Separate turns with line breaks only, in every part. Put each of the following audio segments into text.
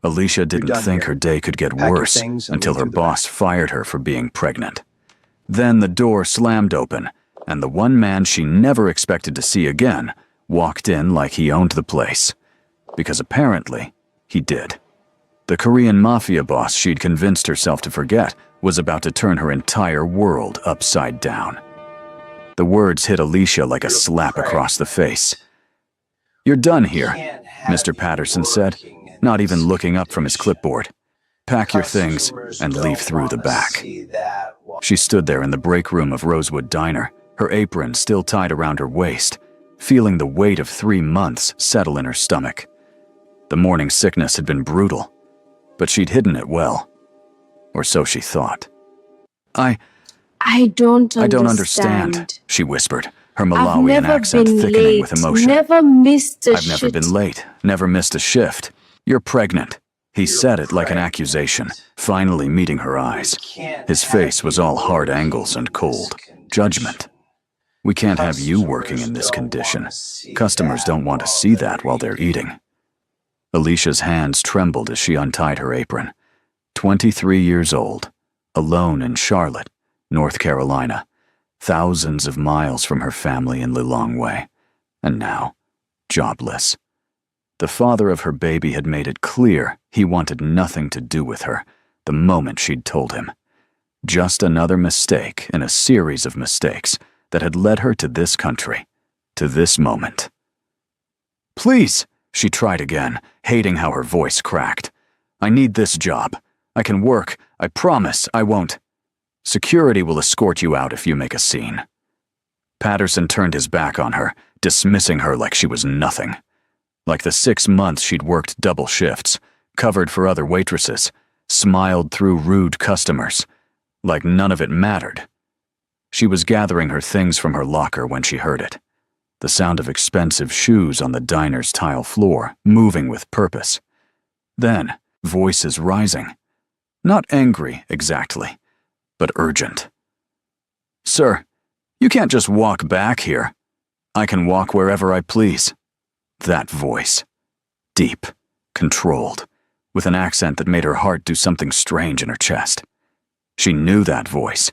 Alicia didn't think her day could get worse until her boss fired her for being pregnant. Then the door slammed open, and the one man she never expected to see again walked in like he owned the place. Because apparently, he did. The Korean Mafia boss she'd convinced herself to forget was about to turn her entire world upside down. The words hit Alicia like a slap across the face. "You're done here," Mr. Patterson said, not even looking up from his clipboard. "Pack your things and leave through the back." She stood there in the break room of Rosewood Diner, her apron still tied around her waist, feeling the weight of 3 months settle in her stomach. The morning sickness had been brutal, but she'd hidden it well. Or so she thought.
I don't
understand, she whispered, her Malawian
never
accent
been
thickening
late,
with emotion.
never missed a
I've never been late, never missed a shift. You're pregnant. He said it like an accusation, finally meeting her eyes. His face was all hard angles and cold. Judgment. "We can't have you working in this condition. Customers don't want to see that while they're eating." Alicia's hands trembled as she untied her apron. 23 years old, alone in Charlotte, North Carolina, thousands of miles from her family in Lilongwe, and now, jobless. The father of her baby had made it clear he wanted nothing to do with her the moment she'd told him. Just another mistake in a series of mistakes that had led her to this country, to this moment. "Please," she tried again, hating how her voice cracked. "I need this job. I can work. I promise I won't. Security will escort you out if you make a scene." Patterson turned his back on her, dismissing her like she was nothing. Like the 6 months she'd worked double shifts, covered for other waitresses, smiled through rude customers, like none of it mattered. She was gathering her things from her locker when she heard it. The sound of expensive shoes on the diner's tile floor, moving with purpose. Then, voices rising. Not angry, exactly, but urgent. "Sir, you can't just walk back here. I can walk wherever I please." That voice. Deep, controlled, with an accent that made her heart do something strange in her chest. She knew that voice,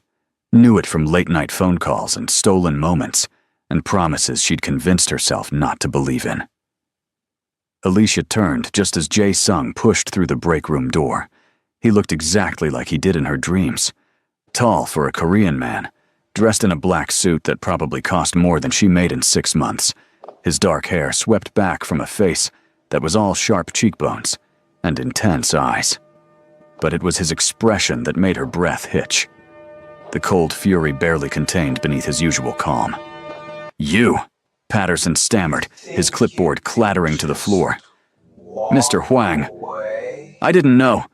knew it from late-night phone calls and stolen moments, and promises she'd convinced herself not to believe in. Alicia turned just as Jae Sung pushed through the break room door. He looked exactly like he did in her dreams. Tall for a Korean man, dressed in a black suit that probably cost more than she made in 6 months. His dark hair swept back from a face that was all sharp cheekbones and intense eyes. But it was his expression that made her breath hitch. The cold fury barely contained beneath his usual calm. "You," Patterson stammered, his clipboard clattering to the floor. "Mr. Hwang, I didn't know.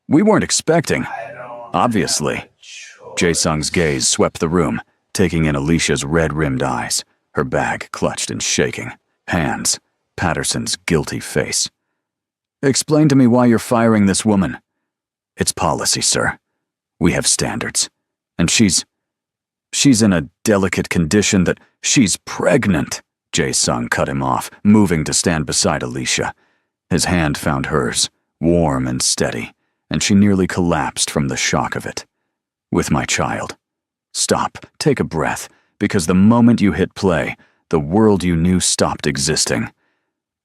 We weren't expecting. Obviously." Jae Sung's gaze swept the room, taking in Alicia's red-rimmed eyes, her bag clutched and shaking, hands, Patterson's guilty face. "Explain to me why you're firing this woman." "It's policy, sir. We have standards. And she's in a delicate condition that she's pregnant." Jae Sung cut him off, moving to stand beside Alicia. His hand found hers, warm and steady, and she nearly collapsed from the shock of it. "With my child. Stop, take a breath, because the moment you hit play, the world you knew stopped existing.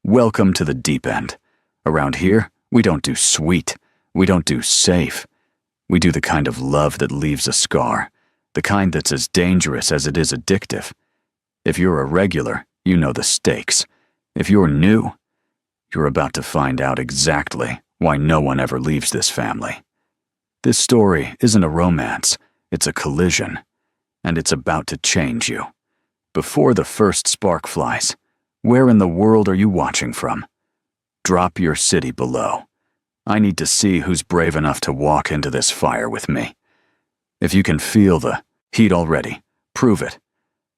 Welcome to the deep end. Around here, we don't do sweet. We don't do safe. We do the kind of love that leaves a scar, the kind that's as dangerous as it is addictive. If you're a regular, you know the stakes. If you're new, you're about to find out exactly why no one ever leaves this family. This story isn't a romance, it's a collision, and it's about to change you. Before the first spark flies, where in the world are you watching from? Drop your city below. I need to see who's brave enough to walk into this fire with me. If you can feel the heat already, prove it.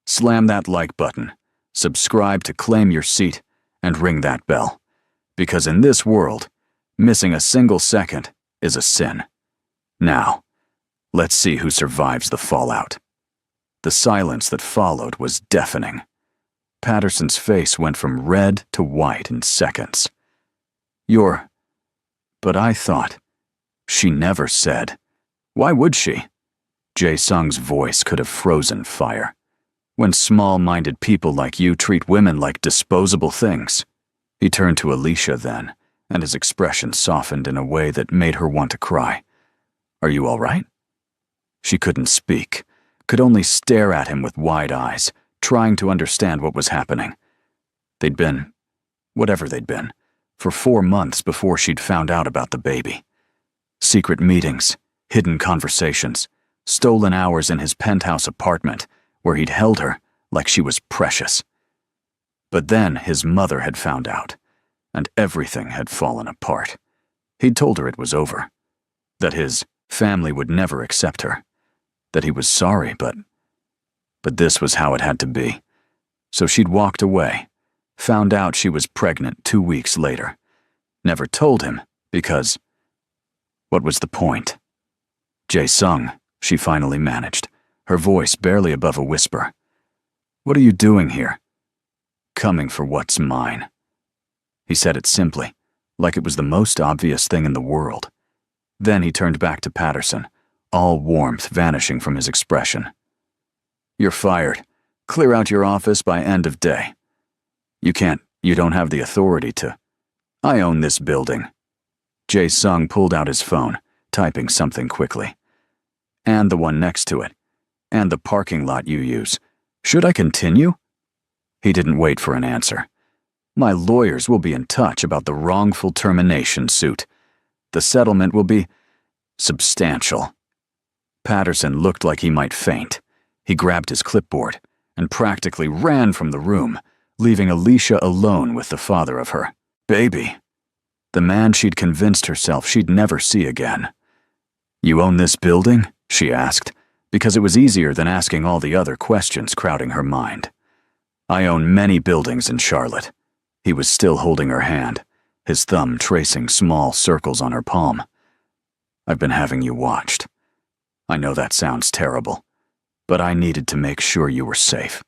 Slam that like button, subscribe to claim your seat, and ring that bell. Because in this world, missing a single second is a sin. Now, let's see who survives the fallout. The silence that followed was deafening. Patterson's face went from red to white in seconds. You're But I thought, she never said. Why would she? Jae-sung's voice could have frozen fire. When small-minded people like you treat women like disposable things. He turned to Alicia then, and his expression softened in a way that made her want to cry. Are you all right? She couldn't speak, could only stare at him with wide eyes, trying to understand what was happening. They'd been, whatever they'd been, for 4 months before she'd found out about the baby. Secret meetings, hidden conversations, stolen hours in his penthouse apartment, where he'd held her like she was precious. But then his mother had found out, and everything had fallen apart. He'd told her it was over, that his family would never accept her, that he was sorry, but this was how it had to be. So she'd walked away, found out she was pregnant 2 weeks later. Never told him, because what was the point? Jae-sung, she finally managed, her voice barely above a whisper. What are you doing here? Coming for what's mine. He said it simply, like it was the most obvious thing in the world. Then he turned back to Patterson, all warmth vanishing from his expression. You're fired. Clear out your office by end of day. You don't have the authority to. I own this building. Jae-sung pulled out his phone, typing something quickly. And the one next to it. And the parking lot you use. Should I continue? He didn't wait for an answer. My lawyers will be in touch about the wrongful termination suit. The settlement will be substantial. Patterson looked like he might faint. He grabbed his clipboard and practically ran from the room, leaving Alicia alone with the father of her baby, the man she'd convinced herself she'd never see again. You own this building? She asked, because it was easier than asking all the other questions crowding her mind. I own many buildings in Charlotte. He was still holding her hand, his thumb tracing small circles on her palm. I've been having you watched. I know that sounds terrible, but I needed to make sure you were safe.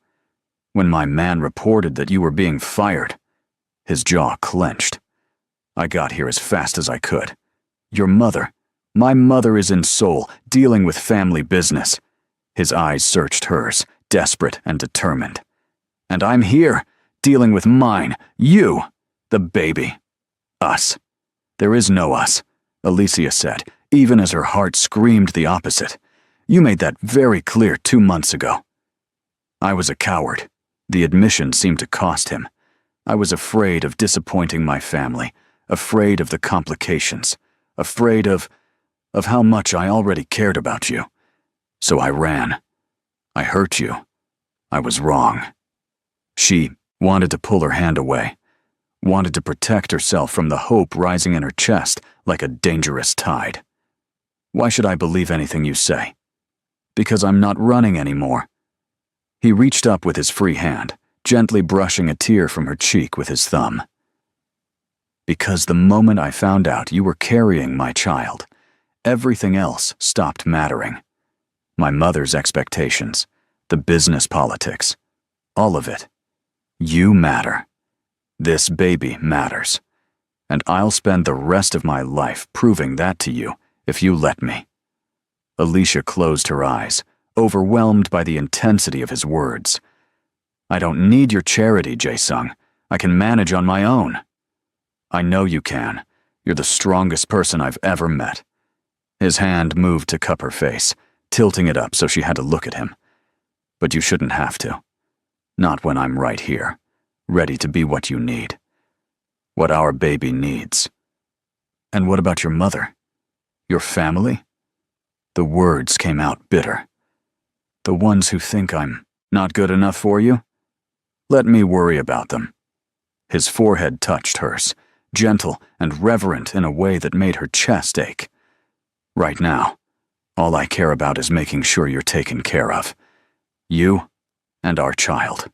When my man reported that you were being fired, his jaw clenched. I got here as fast as I could. Your mother, my mother is in Seoul, dealing with family business. His eyes searched hers, desperate and determined. And I'm here, dealing with mine, you, the baby. Us. There is no us, Alicia said, even as her heart screamed the opposite. You made that very clear 2 months ago. I was a coward. The admission seemed to cost him. I was afraid of disappointing my family, afraid of the complications, afraid of how much I already cared about you. So I ran. I hurt you. I was wrong. She wanted to pull her hand away, wanted to protect herself from the hope rising in her chest like a dangerous tide. Why should I believe anything you say? Because I'm not running anymore. He reached up with his free hand, gently brushing a tear from her cheek with his thumb. Because the moment I found out you were carrying my child, everything else stopped mattering. My mother's expectations, the business politics, all of it. You matter. This baby matters. And I'll spend the rest of my life proving that to you if you let me. Alicia closed her eyes, overwhelmed by the intensity of his words. I don't need your charity, Jae-sung. I can manage on my own. I know you can. You're the strongest person I've ever met. His hand moved to cup her face, tilting it up so she had to look at him. But you shouldn't have to. Not when I'm right here, ready to be what you need. What our baby needs. And what about your mother? Your family? The words came out bitter. The ones who think I'm not good enough for you? Let me worry about them. His forehead touched hers, gentle and reverent in a way that made her chest ache. Right now, all I care about is making sure you're taken care of. You and our child.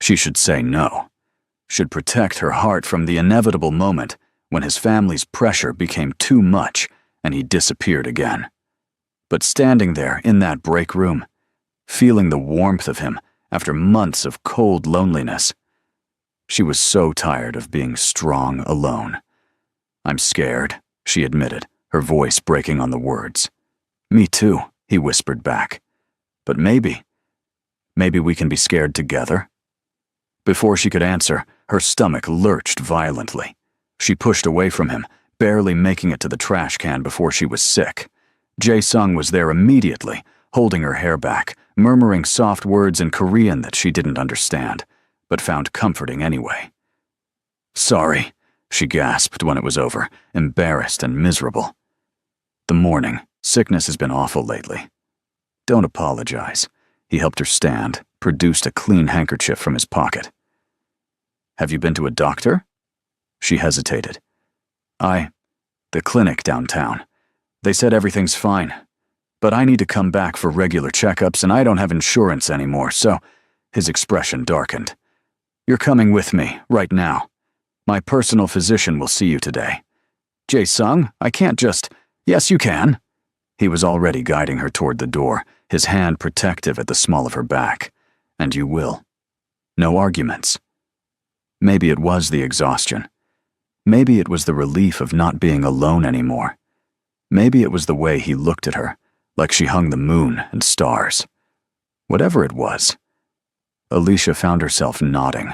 She should say no. Should protect her heart from the inevitable moment when his family's pressure became too much and he disappeared again. But standing there in that break room, feeling the warmth of him after months of cold loneliness, she was so tired of being strong alone. I'm scared, she admitted, her voice breaking on the words. Me too, he whispered back. But maybe we can be scared together? Before she could answer, her stomach lurched violently. She pushed away from him, barely making it to the trash can before she was sick. Jae-sung was there immediately, holding her hair back, murmuring soft words in Korean that she didn't understand, but found comforting anyway. Sorry, she gasped when it was over, embarrassed and miserable. The morning, sickness has been awful lately. Don't apologize. He helped her stand, produced a clean handkerchief from his pocket. Have you been to a doctor? She hesitated. The clinic downtown. They said everything's fine, but I need to come back for regular checkups and I don't have insurance anymore, so his expression darkened. You're coming with me, right now. My personal physician will see you today. Jae-sung, I can't just... Yes, you can. He was already guiding her toward the door, his hand protective at the small of her back. And you will. No arguments. Maybe it was the exhaustion. Maybe it was the relief of not being alone anymore. Maybe it was the way he looked at her, like she hung the moon and stars. Whatever it was. Alicia found herself nodding.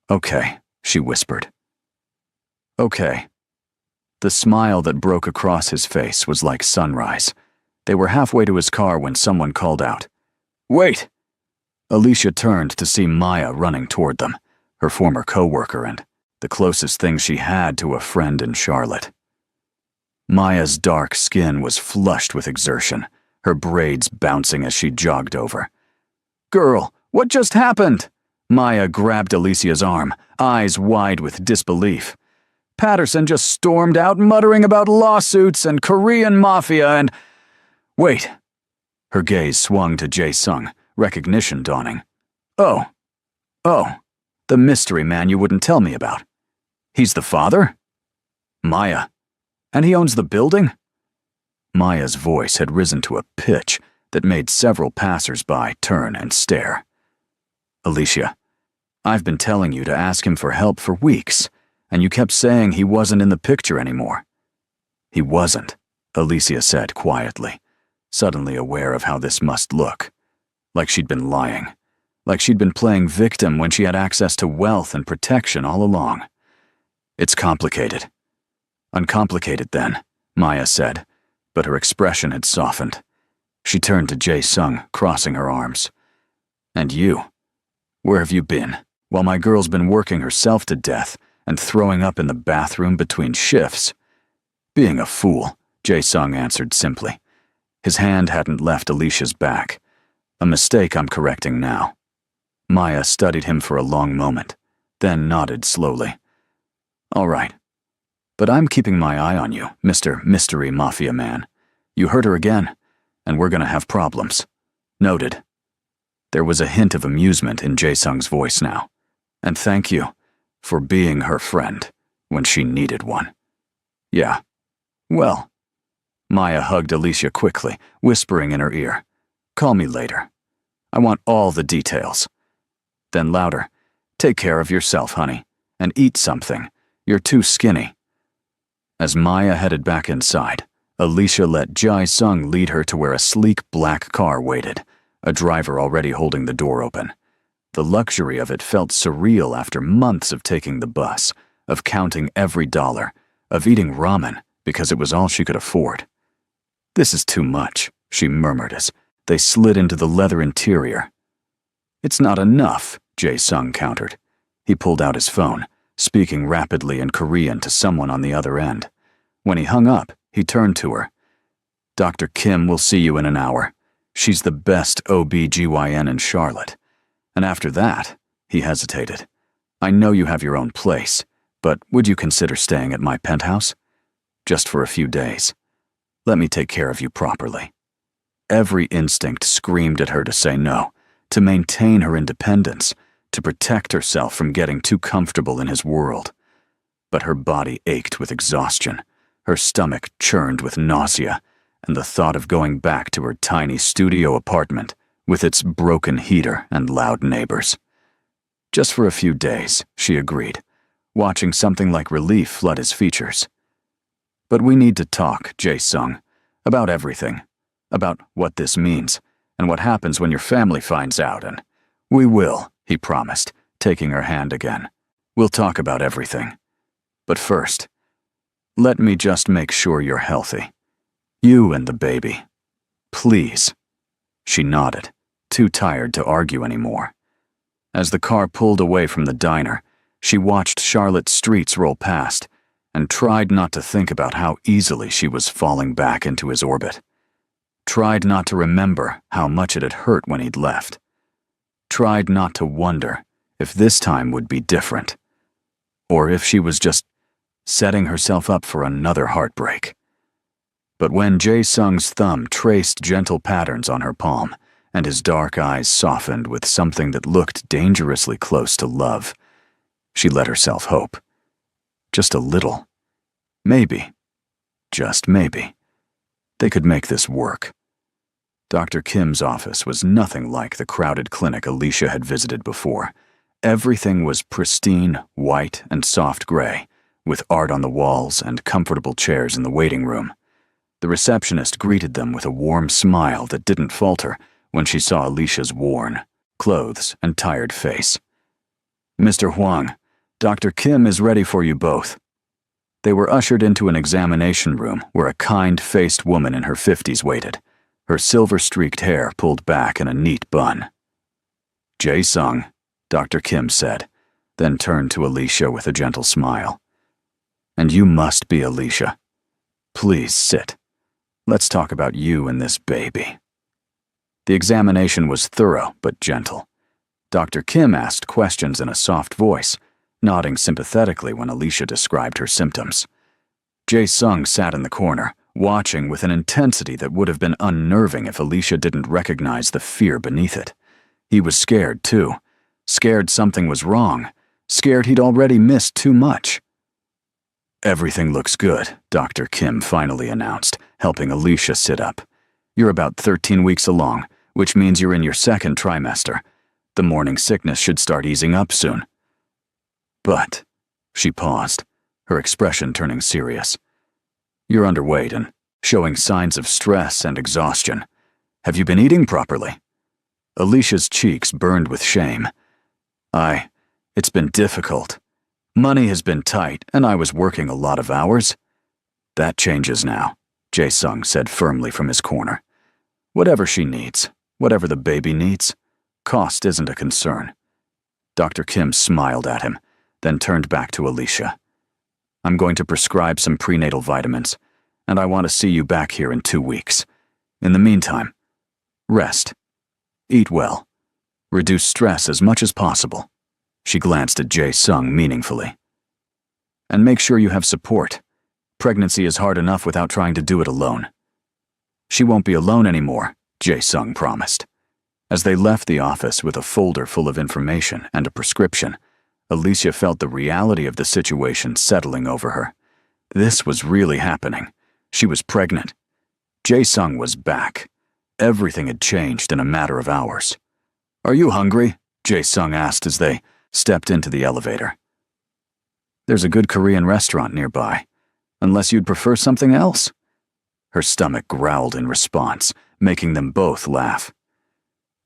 Okay, she whispered. Okay. The smile that broke across his face was like sunrise. They were halfway to his car when someone called out, "Wait!" Alicia turned to see Maya running toward them, her former co-worker and the closest thing she had to a friend in Charlotte. Maya's dark skin was flushed with exertion, her braids bouncing as she jogged over. "Girl, what just happened?" Maya grabbed Alicia's arm, eyes wide with disbelief. Patterson just stormed out muttering about lawsuits and Korean Mafia and... Wait. Her gaze swung to Jae-sung, recognition dawning. Oh, the mystery man you wouldn't tell me about. He's the father? Maya. And he owns the building? Maya's voice had risen to a pitch that made several passers-by turn and stare. Alicia, I've been telling you to ask him for help for weeks, and you kept saying he wasn't in the picture anymore. He wasn't, Alicia said quietly, suddenly aware of how this must look. Like she'd been lying. Like she'd been playing victim when she had access to wealth and protection all along. It's complicated. Uncomplicated then, Maya said, but her expression had softened. She turned to Jae-sung, crossing her arms. And you? Where have you been, while my girl's been working herself to death and throwing up in the bathroom between shifts? Being a fool, Jae-sung answered simply. His hand hadn't left Alicia's back. A mistake I'm correcting now. Maya studied him for a long moment, then nodded slowly. All right. But I'm keeping my eye on you, Mr. Mystery Mafia Man. You hurt her again, and we're gonna have problems. Noted. There was a hint of amusement in Jae-sung's voice now. And thank you for being her friend when she needed one. Yeah. Well. Maya hugged Alicia quickly, whispering in her ear. Call me later. I want all the details. Then louder. Take care of yourself, honey, and eat something. You're too skinny. As Maya headed back inside, Alicia let Jae-sung lead her to where a sleek black car waited, a driver already holding the door open. The luxury of it felt surreal after months of taking the bus, of counting every dollar, of eating ramen because it was all she could afford. This is too much, she murmured as they slid into the leather interior. It's not enough, Jae-sung countered. He pulled out his phone, speaking rapidly in Korean to someone on the other end. When he hung up, he turned to her. Dr. Kim will see you in an hour. She's the best OB-GYN in Charlotte. And after that, he hesitated. I know you have your own place, but would you consider staying at my penthouse? Just for a few days. Let me take care of you properly. Every instinct screamed at her to say no, to maintain her independence, to protect herself from getting too comfortable in his world. But her body ached with exhaustion, her stomach churned with nausea, and the thought of going back to her tiny studio apartment with its broken heater and loud neighbors. Just for a few days, she agreed, watching something like relief flood his features. But we need to talk, Jae-sung, about everything, about what this means, and what happens when your family finds out, and we will, he promised, taking her hand again. We'll talk about everything. But first, let me just make sure you're healthy. You and the baby. Please. She nodded, too tired to argue anymore. As the car pulled away from the diner, she watched Charlotte's streets roll past and tried not to think about how easily she was falling back into his orbit. Tried not to remember how much it had hurt when he'd left. Tried not to wonder if this time would be different, or if she was just setting herself up for another heartbreak. But when Jae-sung's thumb traced gentle patterns on her palm, and his dark eyes softened with something that looked dangerously close to love, she let herself hope. Just a little. Maybe, just maybe, they could make this work. Dr. Kim's office was nothing like the crowded clinic Alicia had visited before. Everything was pristine, white, and soft gray, with art on the walls and comfortable chairs in the waiting room. The receptionist greeted them with a warm smile that didn't falter when she saw Alicia's worn clothes and tired face. "Mr. Huang, Dr. Kim is ready for you both." They were ushered into an examination room where a kind-faced woman in her 50s waited, her silver-streaked hair pulled back in a neat bun. "Jae-sung," Dr. Kim said, then turned to Alicia with a gentle smile. "And you must be Alicia. Please sit. Let's talk about you and this baby." The examination was thorough but gentle. Dr. Kim asked questions in a soft voice, nodding sympathetically when Alicia described her symptoms. Jae-sung sat in the corner, watching with an intensity that would have been unnerving if Alicia didn't recognize the fear beneath it. He was scared, too. Scared something was wrong. Scared he'd already missed too much. "Everything looks good," Dr. Kim finally announced, helping Alicia sit up. "You're about 13 weeks along, which means you're in your second trimester. The morning sickness should start easing up soon." "But," she paused, her expression turning serious, "you're underweight and showing signs of stress and exhaustion. Have you been eating properly?" Alicia's cheeks burned with shame. It's been difficult. Money has been tight, and I was working a lot of hours." "That changes now," Jae-sung said firmly from his corner. "Whatever she needs, whatever the baby needs, cost isn't a concern." Dr. Kim smiled at him, then turned back to Alicia. "I'm going to prescribe some prenatal vitamins, and I want to see you back here in 2 weeks. In the meantime, rest. Eat well. Reduce stress as much as possible." She glanced at Jae-sung meaningfully. "And make sure you have support. Pregnancy is hard enough without trying to do it alone." "She won't be alone anymore," Jae-sung promised. As they left the office with a folder full of information and a prescription, Alicia felt the reality of the situation settling over her. This was really happening. She was pregnant. Jae-sung was back. Everything had changed in a matter of hours. "Are you hungry?" Jae-sung asked as they stepped into the elevator. "There's a good Korean restaurant nearby, unless you'd prefer something else." Her stomach growled in response, making them both laugh.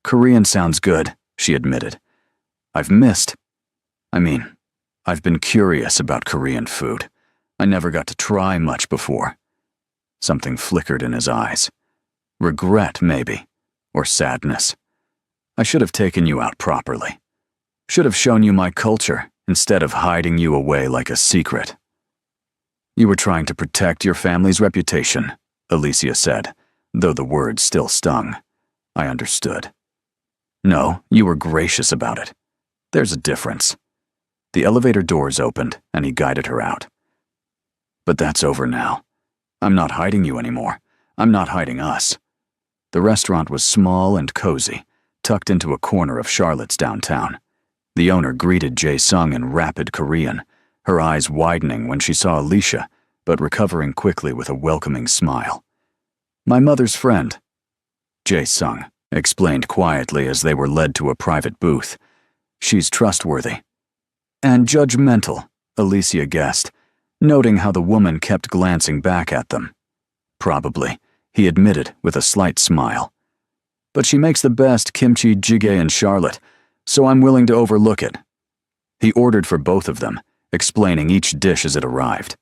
"Korean sounds good," she admitted. I've been curious about Korean food. I never got to try much before." Something flickered in his eyes. Regret, maybe, or sadness. "I should have taken you out properly. Should have shown you my culture instead of hiding you away like a secret." "You were trying to protect your family's reputation," Alicia said, though the words still stung. I understood. "No, you were gracious about it. There's a difference." The elevator doors opened, and he guided her out. "But that's over now. I'm not hiding you anymore. I'm not hiding us." The restaurant was small and cozy, tucked into a corner of Charlotte's downtown. The owner greeted Jae-sung in rapid Korean, her eyes widening when she saw Alicia, but recovering quickly with a welcoming smile. "My mother's friend," Jae-sung explained quietly as they were led to a private booth. "She's trustworthy." "And judgmental," Alicia guessed, noting how the woman kept glancing back at them. Probably, he admitted with a slight smile. But she makes the best kimchi jjigae in Charlotte, so I'm willing to overlook it. He ordered for both of them, explaining each dish as it arrived.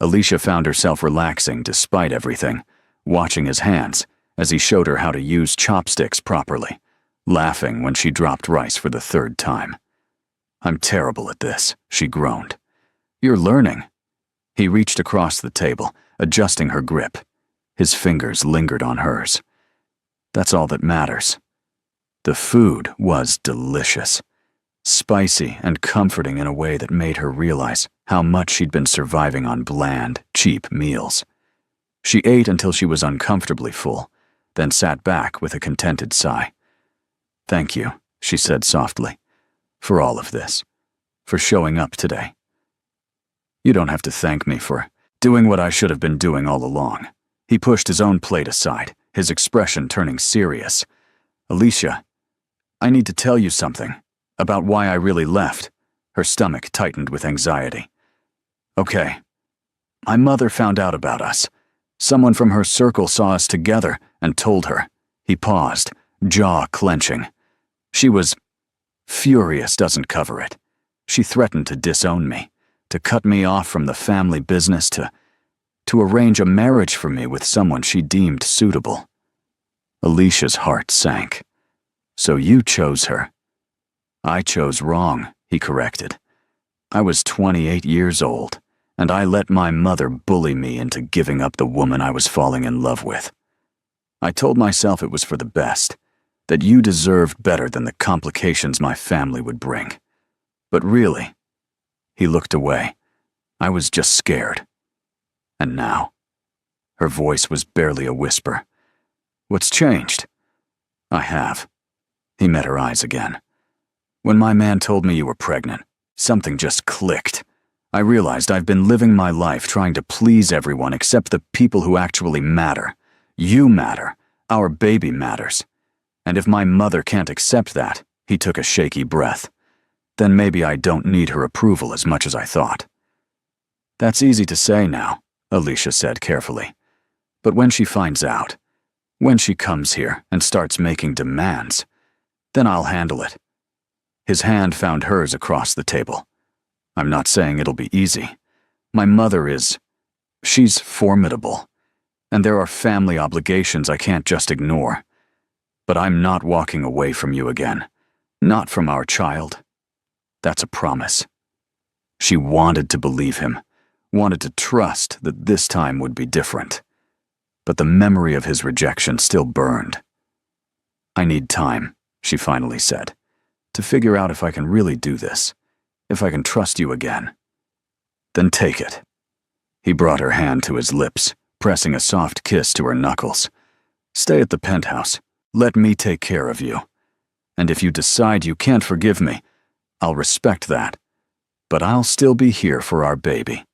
Alicia found herself relaxing despite everything, watching his hands as he showed her how to use chopsticks properly, laughing when she dropped rice for the third time. "I'm terrible at this," she groaned. "You're learning." He reached across the table, adjusting her grip. His fingers lingered on hers. That's all that matters. The food was delicious, spicy and comforting in a way that made her realize how much she'd been surviving on bland, cheap meals. She ate until she was uncomfortably full, then sat back with a contented sigh. "Thank you," she said softly, "for all of this, for showing up today. You don't have to thank me for doing what I should have been doing all along." He pushed his own plate aside, his expression turning serious. "Alicia, I need to tell you something about why I really left." Her stomach tightened with anxiety. "Okay. My mother found out about us. Someone from her circle saw us together and told her." He paused, jaw clenching. "She was furious doesn't cover it. She threatened to disown me, to cut me off from the family business, to arrange a marriage for me with someone she deemed suitable." Alicia's heart sank. "So you chose her." "I chose wrong," he corrected. "I was 28 years old, and I let my mother bully me into giving up the woman I was falling in love with. I told myself it was for the best, that you deserved better than the complications my family would bring. But really," he looked away, "I was just scared. And now," her voice was barely a whisper, "what's changed?" "I have." He met her eyes again. "When my man told me you were pregnant, something just clicked. I realized I've been living my life trying to please everyone except the people who actually matter. You matter. Our baby matters. And if my mother can't accept that," he took a shaky breath, "then maybe I don't need her approval as much as I thought." "That's easy to say now," Alicia said carefully. "But when she finds out, when she comes here and starts making demands, then I'll handle it." His hand found hers across the table. "I'm not saying it'll be easy. My mother she's formidable, and there are family obligations I can't just ignore. But I'm not walking away from you again. Not from our child. That's a promise." She wanted to believe him, wanted to trust that this time would be different. But the memory of his rejection still burned. "I need time," she finally said, "to figure out if I can really do this, if I can trust you again." "Then take it." He brought her hand to his lips, pressing a soft kiss to her knuckles. "Stay at the penthouse. Let me take care of you. And if you decide you can't forgive me, I'll respect that. But I'll still be here for our baby.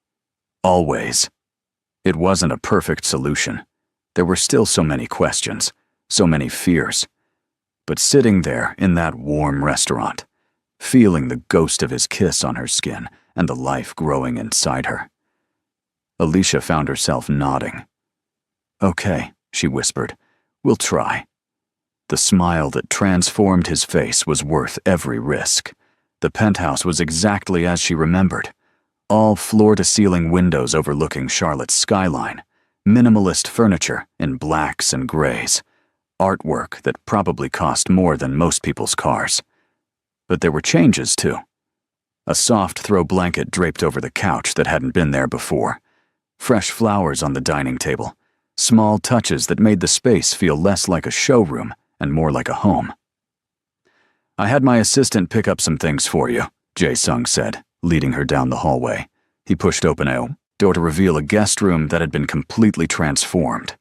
Always." It wasn't a perfect solution. There were still so many questions, so many fears. But sitting there in that warm restaurant, feeling the ghost of his kiss on her skin and the life growing inside her, Alicia found herself nodding. "Okay," she whispered, "we'll try." The smile that transformed his face was worth every risk. The penthouse was exactly as she remembered. All floor-to-ceiling windows overlooking Charlotte's skyline, minimalist furniture in blacks and grays, artwork that probably cost more than most people's cars. But there were changes, too. A soft throw blanket draped over the couch that hadn't been there before, fresh flowers on the dining table, small touches that made the space feel less like a showroom and more like a home. "I had my assistant pick up some things for you," Jae-sung said, leading her down the hallway. He pushed open a door to reveal a guest room that had been completely transformed.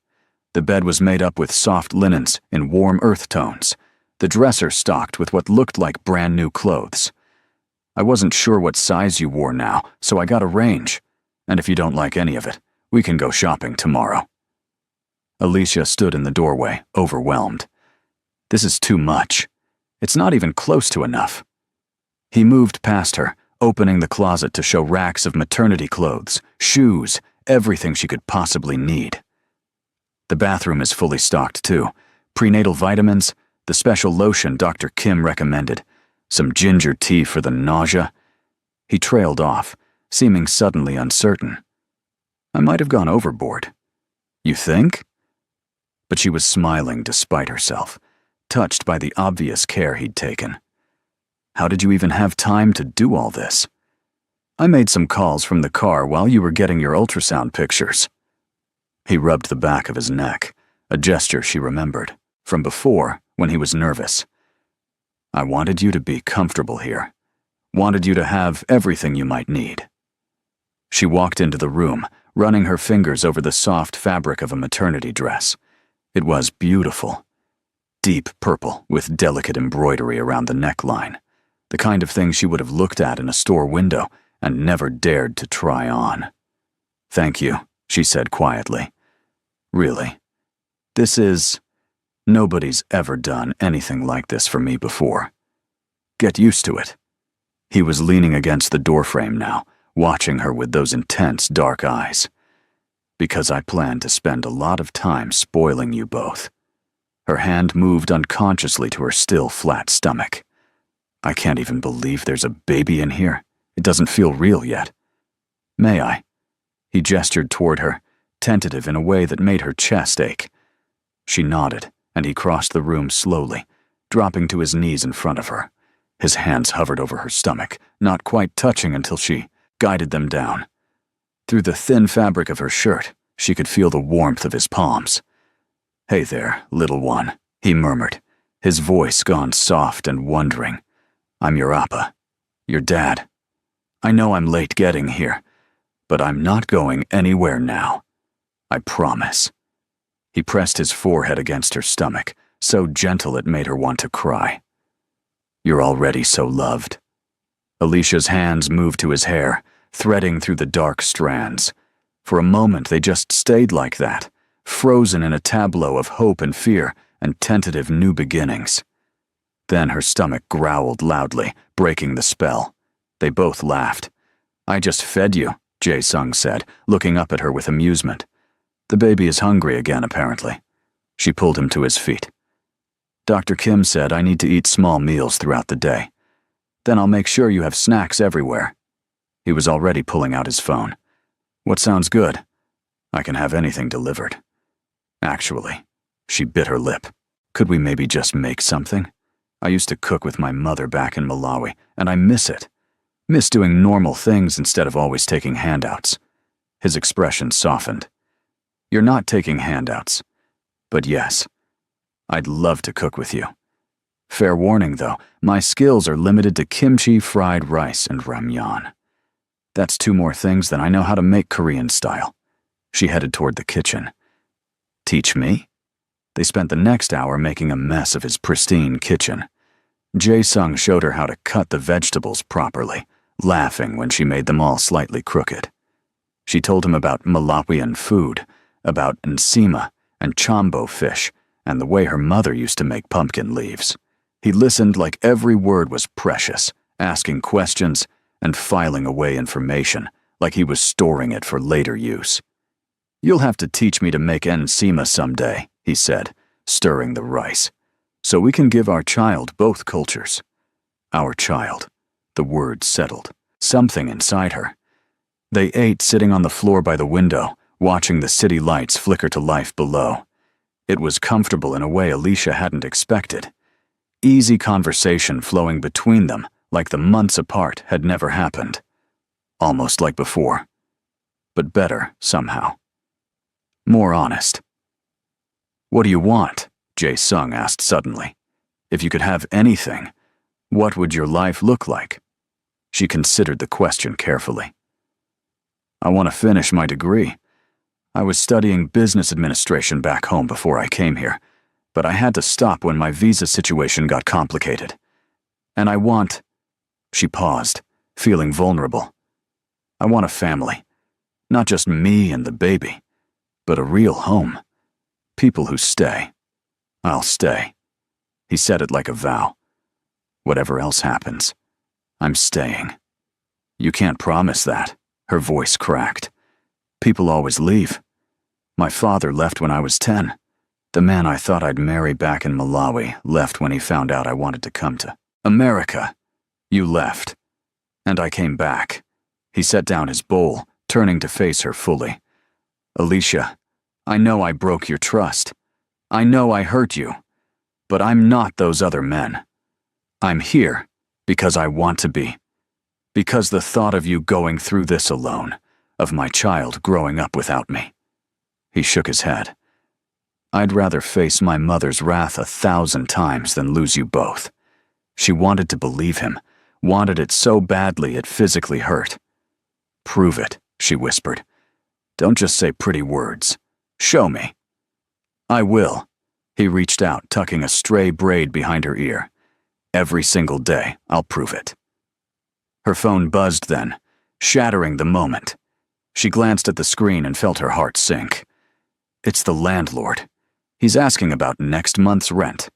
The bed was made up with soft linens in warm earth tones, the dresser stocked with what looked like brand new clothes. "I wasn't sure what size you wore now, so I got a range. And if you don't like any of it, we can go shopping tomorrow." Alicia stood in the doorway, overwhelmed. "This is too much. It's not even close to enough." He moved past her, opening the closet to show racks of maternity clothes, shoes, everything she could possibly need. The bathroom is fully stocked too. Prenatal vitamins, the special lotion Dr. Kim recommended, some ginger tea for the nausea. He trailed off, seeming suddenly uncertain. I might have gone overboard. You think? But she was smiling despite herself, touched by the obvious care he'd taken. How did you even have time to do all this? I made some calls from the car while you were getting your ultrasound pictures. He rubbed the back of his neck, a gesture she remembered from before when he was nervous. I wanted you to be comfortable here. Wanted you to have everything you might need. She walked into the room, running her fingers over the soft fabric of a maternity dress. It was beautiful. Deep purple with delicate embroidery around the neckline. The kind of thing she would have looked at in a store window and never dared to try on. Thank you, she said quietly. Really. Nobody's ever done anything like this for me before. Get used to it. He was leaning against the doorframe now, watching her with those intense dark eyes. Because I plan to spend a lot of time spoiling you both. Her hand moved unconsciously to her still flat stomach. I can't even believe there's a baby in here. It doesn't feel real yet. May I? He gestured toward her, tentative in a way that made her chest ache. She nodded, and he crossed the room slowly, dropping to his knees in front of her. His hands hovered over her stomach, not quite touching until she guided them down. Through the thin fabric of her shirt, she could feel the warmth of his palms. Hey there, little one, he murmured, his voice gone soft and wondering. I'm your appa, your dad. I know I'm late getting here, but I'm not going anywhere now. I promise. He pressed his forehead against her stomach, so gentle it made her want to cry. You're already so loved. Alicia's hands moved to his hair, threading through the dark strands. For a moment they just stayed like that, frozen in a tableau of hope and fear and tentative new beginnings. Then her stomach growled loudly, breaking the spell. They both laughed. I just fed you, Jae-sung said, looking up at her with amusement. The baby is hungry again, apparently. She pulled him to his feet. Dr. Kim said I need to eat small meals throughout the day. Then I'll make sure you have snacks everywhere. He was already pulling out his phone. What sounds good? I can have anything delivered. Actually, she bit her lip. Could we maybe just make something? I used to cook with my mother back in Malawi, and I miss it. Miss doing normal things instead of always taking handouts. His expression softened. You're not taking handouts. But yes, I'd love to cook with you. Fair warning, though, my skills are limited to kimchi, fried rice, and ramyeon. That's 2 more things than I know how to make Korean style. She headed toward the kitchen. Teach me? They spent the next hour making a mess of his pristine kitchen. Jae-sung showed her how to cut the vegetables properly, laughing when she made them all slightly crooked. She told him about Malawian food, about nsima and chambo fish, and the way her mother used to make pumpkin leaves. He listened like every word was precious, asking questions and filing away information like he was storing it for later use. You'll have to teach me to make nsima someday, he said, stirring the rice, so we can give our child both cultures. Our child. The word settled. Something inside her. They ate sitting on the floor by the window, watching the city lights flicker to life below. It was comfortable in a way Alicia hadn't expected. Easy conversation flowing between them like the months apart had never happened. Almost like before. But better, somehow. More honest. What do you want? Jae-sung asked suddenly. If you could have anything, what would your life look like? She considered the question carefully. I want to finish my degree. I was studying business administration back home before I came here, but I had to stop when my visa situation got complicated. And I want... She paused, feeling vulnerable. I want a family. Not just me and the baby, but a real home. People who stay. I'll stay. He said it like a vow. Whatever else happens, I'm staying. You can't promise that. Her voice cracked. People always leave. My father left when I was 10. The man I thought I'd marry back in Malawi left when he found out I wanted to come to America. You left. And I came back. He set down his bowl, turning to face her fully. Alicia, I know I broke your trust. I know I hurt you. But I'm not those other men. I'm here because I want to be. Because the thought of you going through this alone, of my child growing up without me. He shook his head. I'd rather face my mother's wrath 1,000 times than lose you both. She wanted to believe him, wanted it so badly it physically hurt. Prove it, she whispered. Don't just say pretty words. Show me. I will. He reached out, tucking a stray braid behind her ear. Every single day, I'll prove it. Her phone buzzed then, shattering the moment. She glanced at the screen and felt her heart sink. It's the landlord. He's asking about next month's rent.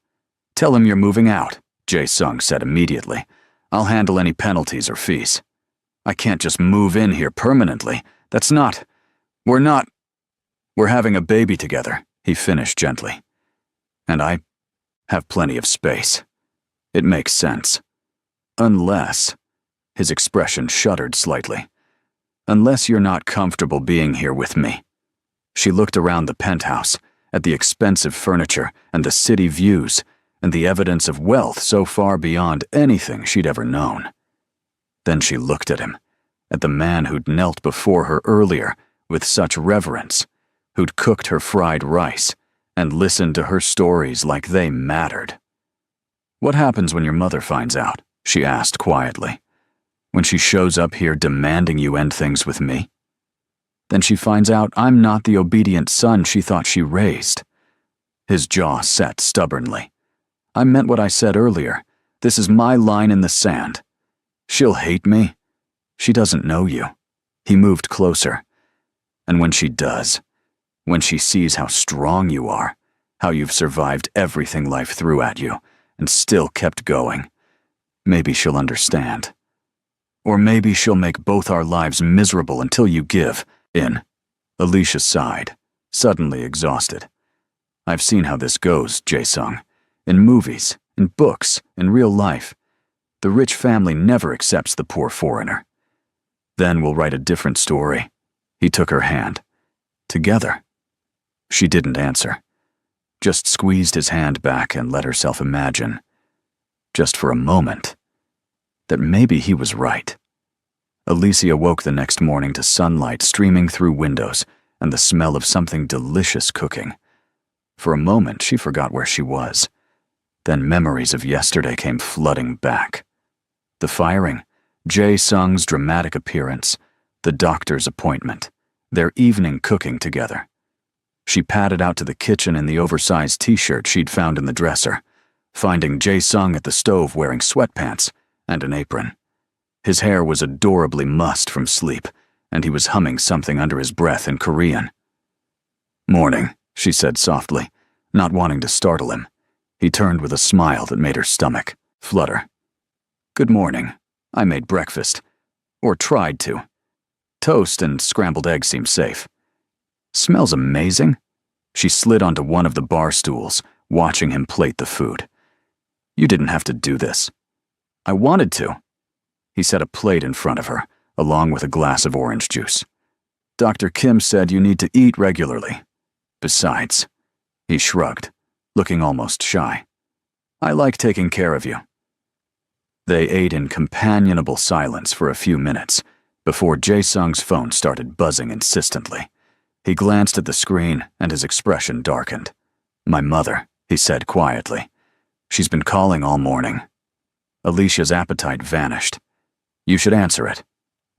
Tell him you're moving out, Jae-sung said immediately. I'll handle any penalties or fees. I can't just move in here permanently. That's not... We're having a baby together, he finished gently. And I have plenty of space. It makes sense. Unless... His expression shuddered slightly. Unless you're not comfortable being here with me. She looked around the penthouse, at the expensive furniture and the city views, and the evidence of wealth so far beyond anything she'd ever known. Then she looked at him, at the man who'd knelt before her earlier with such reverence, who'd cooked her fried rice, and listened to her stories like they mattered. What happens when your mother finds out? She asked quietly. When she shows up here demanding you end things with me? Then she finds out I'm not the obedient son she thought she raised. His jaw set stubbornly. I meant what I said earlier. This is my line in the sand. She'll hate me. She doesn't know you. He moved closer. And when she does, when she sees how strong you are, how you've survived everything life threw at you, and still kept going, maybe she'll understand. Or maybe she'll make both our lives miserable until you give in. Alicia sighed, suddenly exhausted. I've seen how this goes, Jae-sung. In movies, in books, in real life. The rich family never accepts the poor foreigner. Then we'll write a different story. He took her hand. Together. She didn't answer. Just squeezed his hand back and let herself imagine, just for a moment, that maybe he was right. Alicia woke the next morning to sunlight streaming through windows and the smell of something delicious cooking. For a moment, she forgot where she was. Then memories of yesterday came flooding back. The firing, Jae-sung's dramatic appearance, the doctor's appointment, their evening cooking together. She padded out to the kitchen in the oversized t-shirt she'd found in the dresser, finding Jae-sung at the stove wearing sweatpants and an apron. His hair was adorably mussed from sleep, and he was humming something under his breath in Korean. Morning, she said softly, not wanting to startle him. He turned with a smile that made her stomach flutter. Good morning. I made breakfast. Or tried to. Toast and scrambled eggs seem safe. Smells amazing. She slid onto one of the bar stools, watching him plate the food. You didn't have to do this. I wanted to. He set a plate in front of her, along with a glass of orange juice. Dr. Kim said you need to eat regularly. Besides, he shrugged, looking almost shy. I like taking care of you. They ate in companionable silence for a few minutes, before Jae-sung's phone started buzzing insistently. He glanced at the screen, and his expression darkened. My mother, he said quietly. She's been calling all morning. Alicia's appetite vanished. You should answer it.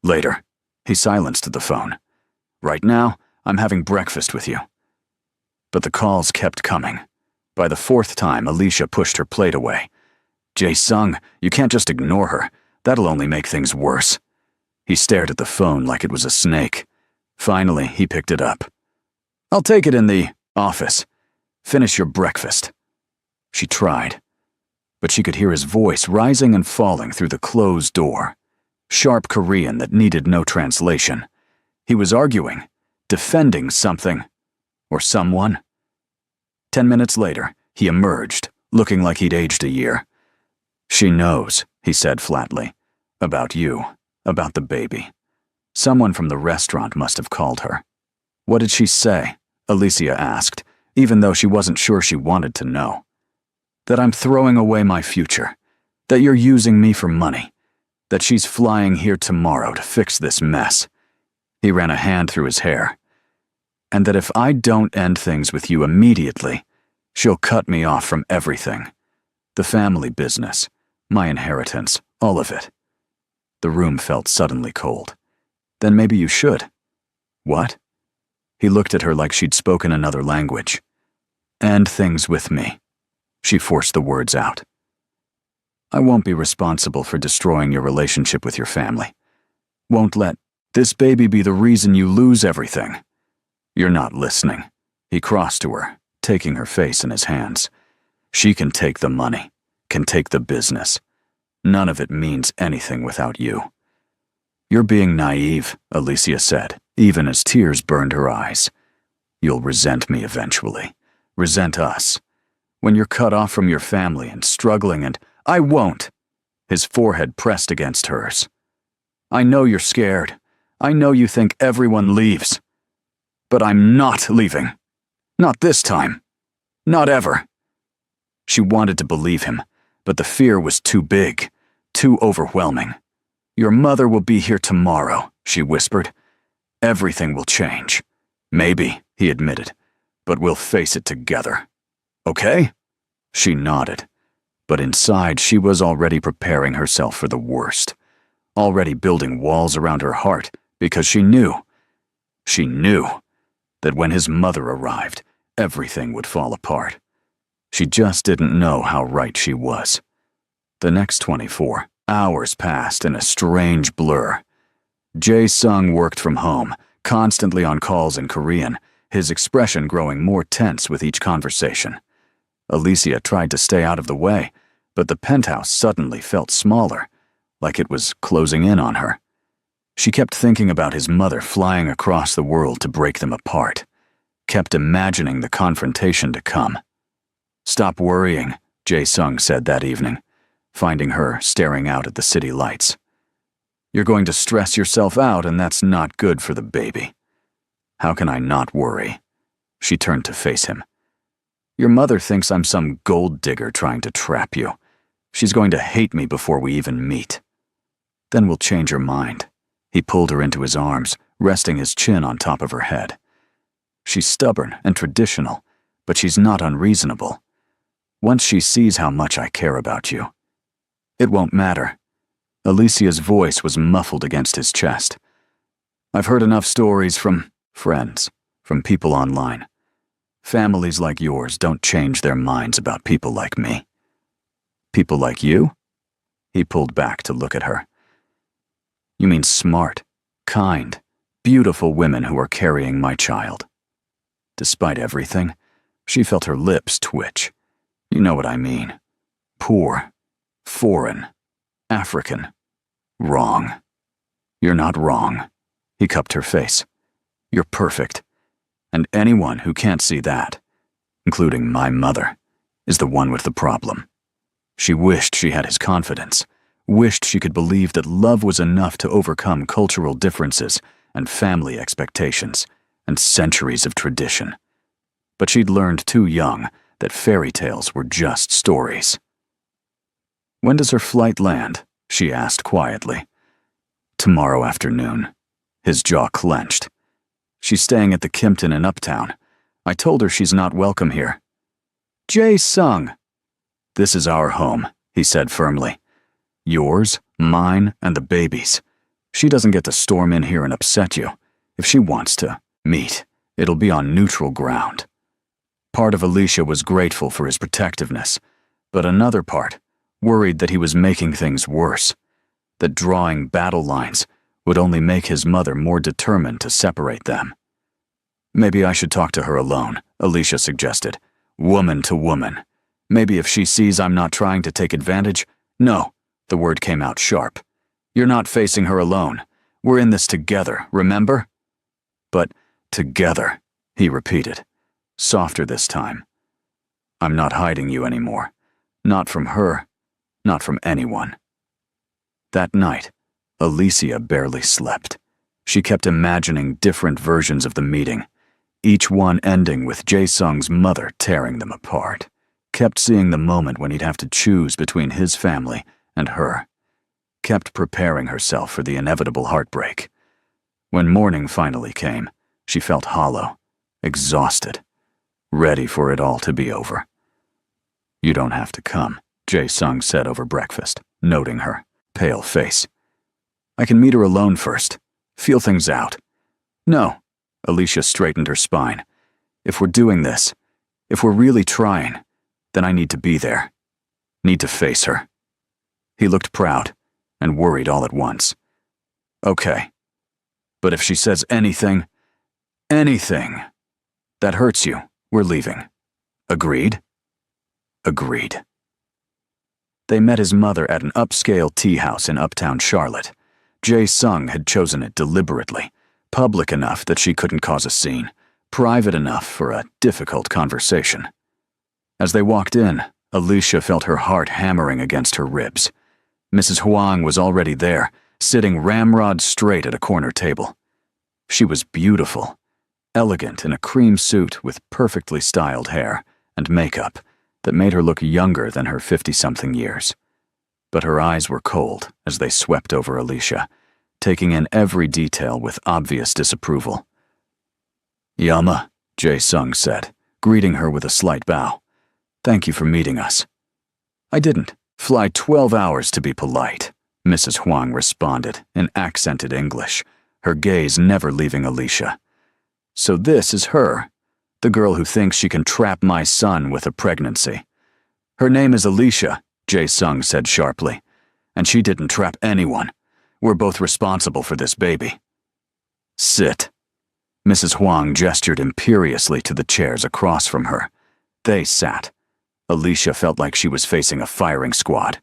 Later. He silenced the phone. Right now, I'm having breakfast with you. But the calls kept coming. By the fourth time, Alicia pushed her plate away. Jae-sung, you can't just ignore her. That'll only make things worse. He stared at the phone like it was a snake. Finally, he picked it up. I'll take it in the office. Finish your breakfast. She tried, but she could hear his voice rising and falling through the closed door. sharp Korean that needed no translation. He was arguing, defending something, or someone. 10 minutes later, he emerged, looking like he'd aged a year. "She knows," he said flatly. "About you, about the baby. Someone from the restaurant must have called her." "What did she say?" Alicia asked, even though she wasn't sure she wanted to know. "That I'm throwing away my future, that you're using me for money, that she's flying here tomorrow to fix this mess." He ran a hand through his hair. "And that if I don't end things with you immediately, she'll cut me off from everything. The family business, my inheritance, all of it." The room felt suddenly cold. "Then maybe you should." "What?" He looked at her like she'd spoken another language. "End things with me." She forced the words out. "I won't be responsible for destroying your relationship with your family. Won't let this baby be the reason you lose everything." "You're not listening." He crossed to her, taking her face in his hands. "She can take the money, can take the business. None of it means anything without you." "You're being naive," Alicia said, even as tears burned her eyes. "You'll resent me eventually. Resent us. When you're cut off from your family and struggling and—" "I won't!" His forehead pressed against hers. "I know you're scared. I know you think everyone leaves. But I'm not leaving. Not this time. Not ever." She wanted to believe him, but the fear was too big, too overwhelming. "Your mother will be here tomorrow," she whispered. "Everything will change. Maybe," he admitted, "but we'll face it together. Okay?" She nodded, but inside she was already preparing herself for the worst, already building walls around her heart because she knew that when his mother arrived, everything would fall apart. She just didn't know how right she was. The next 24 hours passed in a strange blur. Jae-sung worked from home, constantly on calls in Korean, his expression growing more tense with each conversation. Alicia tried to stay out of the way, but the penthouse suddenly felt smaller, like it was closing in on her. She kept thinking about his mother flying across the world to break them apart, kept imagining the confrontation to come. "Stop worrying," Jae-sung said that evening, finding her staring out at the city lights. "You're going to stress yourself out, and that's not good for the baby." "How can I not worry?" She turned to face him. "Your mother thinks I'm some gold digger trying to trap you. She's going to hate me before we even meet." "Then we'll change her mind." He pulled her into his arms, resting his chin on top of her head. "She's stubborn and traditional, but she's not unreasonable. Once she sees how much I care about you, it won't matter." Alicia's voice was muffled against his chest. "I've heard enough stories from friends, from people online. Families like yours don't change their minds about people like me." "People like you?" He pulled back to look at her. "You mean smart, kind, beautiful women who are carrying my child." Despite everything, she felt her lips twitch. "You know what I mean. Poor, foreign, African. Wrong. You're not wrong." He cupped her face. "You're perfect. And anyone who can't see that, including my mother, is the one with the problem." She wished she had his confidence, wished she could believe that love was enough to overcome cultural differences and family expectations and centuries of tradition. But she'd learned too young that fairy tales were just stories. "When does her flight land?" she asked quietly. "Tomorrow afternoon." His jaw clenched. "She's staying at the Kimpton in Uptown. I told her she's not welcome here." "Jae-sung." "This is our home," he said firmly. "Yours, mine, and the baby's. She doesn't get to storm in here and upset you. If she wants to meet, it'll be on neutral ground." Part of Alicia was grateful for his protectiveness, but another part worried that he was making things worse, that drawing battle lines would only make his mother more determined to separate them. "Maybe I should talk to her alone," Alicia suggested. "Woman to woman. Maybe if she sees I'm not trying to take advantage—" "No," the word came out sharp. You're not facing her alone. We're in this together, remember? But together, he repeated, softer this time. I'm not hiding you anymore. Not from her, not from anyone. That night, Alicia barely slept. She kept imagining different versions of the meeting, each one ending with Jae-sung's mother tearing them apart. Kept seeing the moment when he'd have to choose between his family and her. Kept preparing herself for the inevitable heartbreak. When morning finally came, she felt hollow, exhausted, ready for it all to be over. You don't have to come, Jae-sung said over breakfast, noting her pale face. I can meet her alone first, feel things out. No, Alicia straightened her spine. If we're doing this, if we're really trying, then I need to be there. Need to face her. He looked proud and worried all at once. Okay. But if she says anything that hurts you, we're leaving. Agreed? Agreed. They met his mother at an upscale tea house in uptown Charlotte. Jae-sung had chosen it deliberately, public enough that she couldn't cause a scene, private enough for a difficult conversation. As they walked in, Alicia felt her heart hammering against her ribs. Mrs. Huang was already there, sitting ramrod straight at a corner table. She was beautiful, elegant in a cream suit with perfectly styled hair and makeup that made her look younger than her 50-something years. But her eyes were cold as they swept over Alicia, taking in every detail with obvious disapproval. Yama, Jae-sung said, greeting her with a slight bow. Thank you for meeting us. I didn't fly 12 hours to be polite, Mrs. Huang responded in accented English, her gaze never leaving Alicia. So this is her, the girl who thinks she can trap my son with a pregnancy. Her name is Alicia, Jae-sung said sharply, and she didn't trap anyone. We're both responsible for this baby. Sit. Mrs. Huang gestured imperiously to the chairs across from her. They sat. Alicia felt like she was facing a firing squad.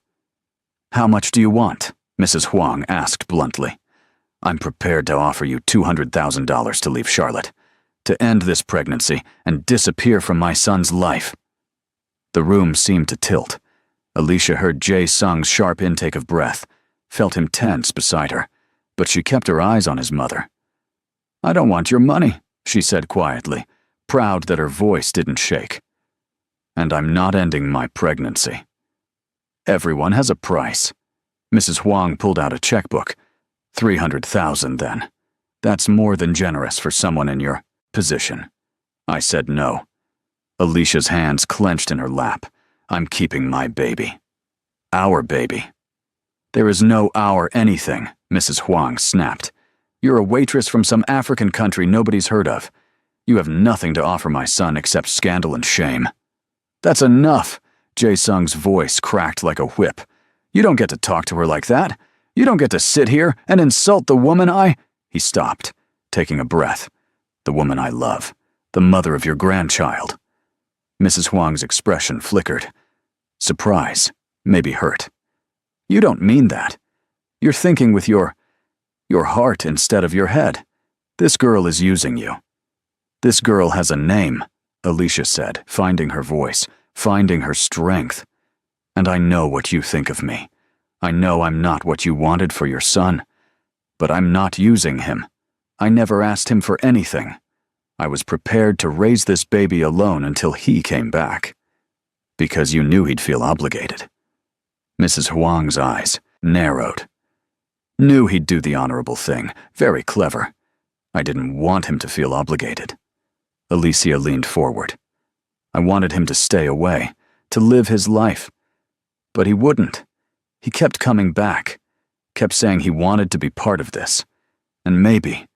How much do you want? Mrs. Huang asked bluntly. I'm prepared to offer you $200,000 to leave Charlotte, to end this pregnancy and disappear from my son's life. The room seemed to tilt. Alicia heard Jae-sung's sharp intake of breath, felt him tense beside her, but she kept her eyes on his mother. I don't want your money, she said quietly, proud that her voice didn't shake. And I'm not ending my pregnancy. Everyone has a price. Mrs. Huang pulled out a checkbook. $300,000 then. That's more than generous for someone in your position. I said no. Alicia's hands clenched in her lap. I'm keeping my baby. Our baby. There is no our anything, Mrs. Huang snapped. You're a waitress from some African country nobody's heard of. You have nothing to offer my son except scandal and shame. That's enough, Jae-sung's voice cracked like a whip. You don't get to talk to her like that. You don't get to sit here and insult the woman He stopped, taking a breath. The woman I love. The mother of your grandchild. Mrs. Huang's expression flickered. Surprise, maybe hurt. You don't mean that. You're thinking with your heart instead of your head. This girl is using you. This girl has a name, Alicia said, finding her voice, finding her strength. And I know what you think of me. I know I'm not what you wanted for your son. But I'm not using him. I never asked him for anything. I was prepared to raise this baby alone until he came back. Because you knew he'd feel obligated. Mrs. Huang's eyes narrowed. Knew he'd do the honorable thing. Very clever. I didn't want him to feel obligated. Alicia leaned forward. I wanted him to stay away, to live his life. But he wouldn't. He kept coming back, kept saying he wanted to be part of this. And maybe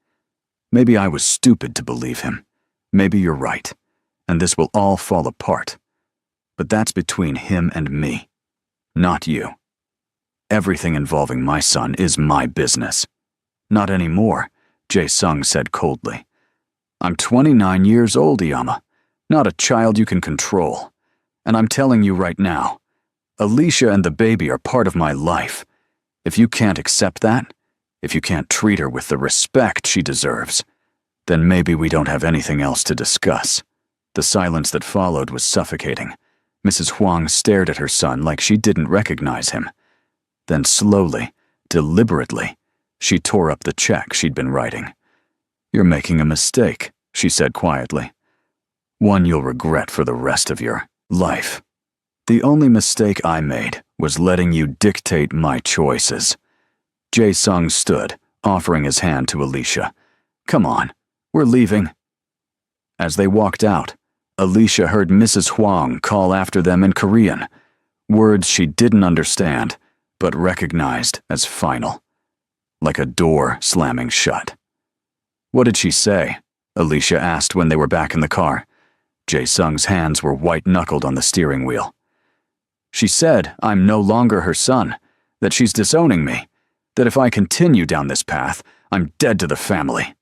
I was stupid to believe him. Maybe you're right, and this will all fall apart. But that's between him and me, not you. Everything involving my son is my business. Not anymore, Jae-sung said coldly. I'm 29 years old, Yama, not a child you can control. And I'm telling you right now, Alicia and the baby are part of my life. If you can't accept that, if you can't treat her with the respect she deserves, then maybe we don't have anything else to discuss." The silence that followed was suffocating. Mrs. Huang stared at her son like she didn't recognize him. Then slowly, deliberately, she tore up the check she'd been writing. "You're making a mistake," she said quietly. "One you'll regret for the rest of your life. The only mistake I made was letting you dictate my choices." Jae-sung stood, offering his hand to Alicia. "Come on, we're leaving." As they walked out, Alicia heard Mrs. Huang call after them in Korean, words she didn't understand, but recognized as final, like a door slamming shut. "What did she say?" Alicia asked when they were back in the car. Jae-sung's hands were white-knuckled on the steering wheel. "She said I'm no longer her son, that she's disowning me, that if I continue down this path, I'm dead to the family."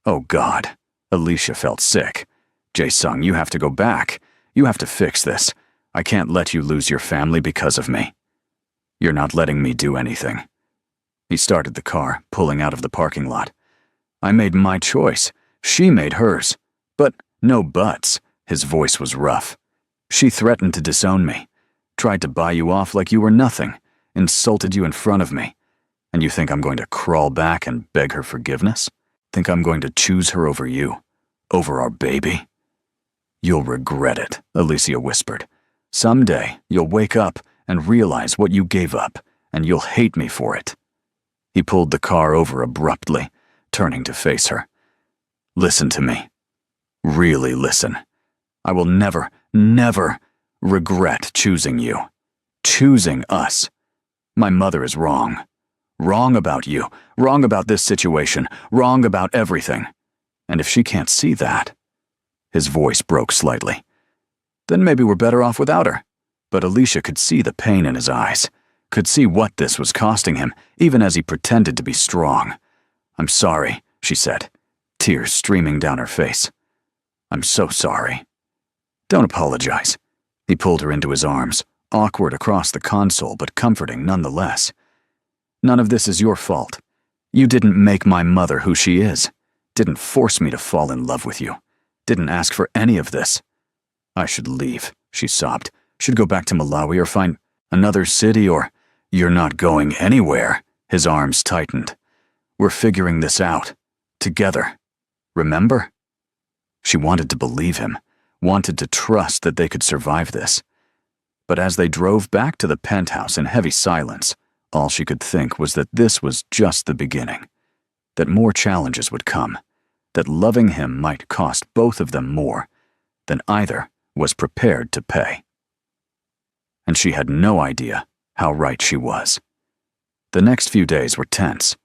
Oh God, Alicia felt sick. "Jae-sung, you have to go back. You have to fix this. I can't let you lose your family because of me." "You're not letting me do anything." He started the car, pulling out of the parking lot. "I made my choice. She made hers. But no buts." His voice was rough. "She threatened to disown me, tried to buy you off like you were nothing, insulted you in front of me. And you think I'm going to crawl back and beg her forgiveness? Think I'm going to choose her over you? Over our baby?" "You'll regret it," Alicia whispered. "Someday you'll wake up and realize what you gave up, and you'll hate me for it." He pulled the car over abruptly, turning to face her. "Listen to me. Really listen. I will never, never regret choosing you. Choosing us. My mother is wrong. Wrong about you. Wrong about this situation. Wrong about everything. And if she can't see that..." His voice broke slightly. "Then maybe we're better off without her." But Alicia could see the pain in his eyes, could see what this was costing him, even as he pretended to be strong. "I'm sorry," she said, tears streaming down her face. "I'm so sorry." "Don't apologize." He pulled her into his arms, awkward across the console but comforting nonetheless. "None of this is your fault. You didn't make my mother who she is, didn't force me to fall in love with you, didn't ask for any of this." "I should leave," she sobbed. "Should go back to Malawi or find another city or..." "You're not going anywhere." His arms tightened. "We're figuring this out. Together. Remember?" She wanted to believe him, wanted to trust that they could survive this. But as they drove back to the penthouse in heavy silence, all she could think was that this was just the beginning, that more challenges would come, that loving him might cost both of them more than either was prepared to pay. And she had no idea how right she was. The next few days were tense.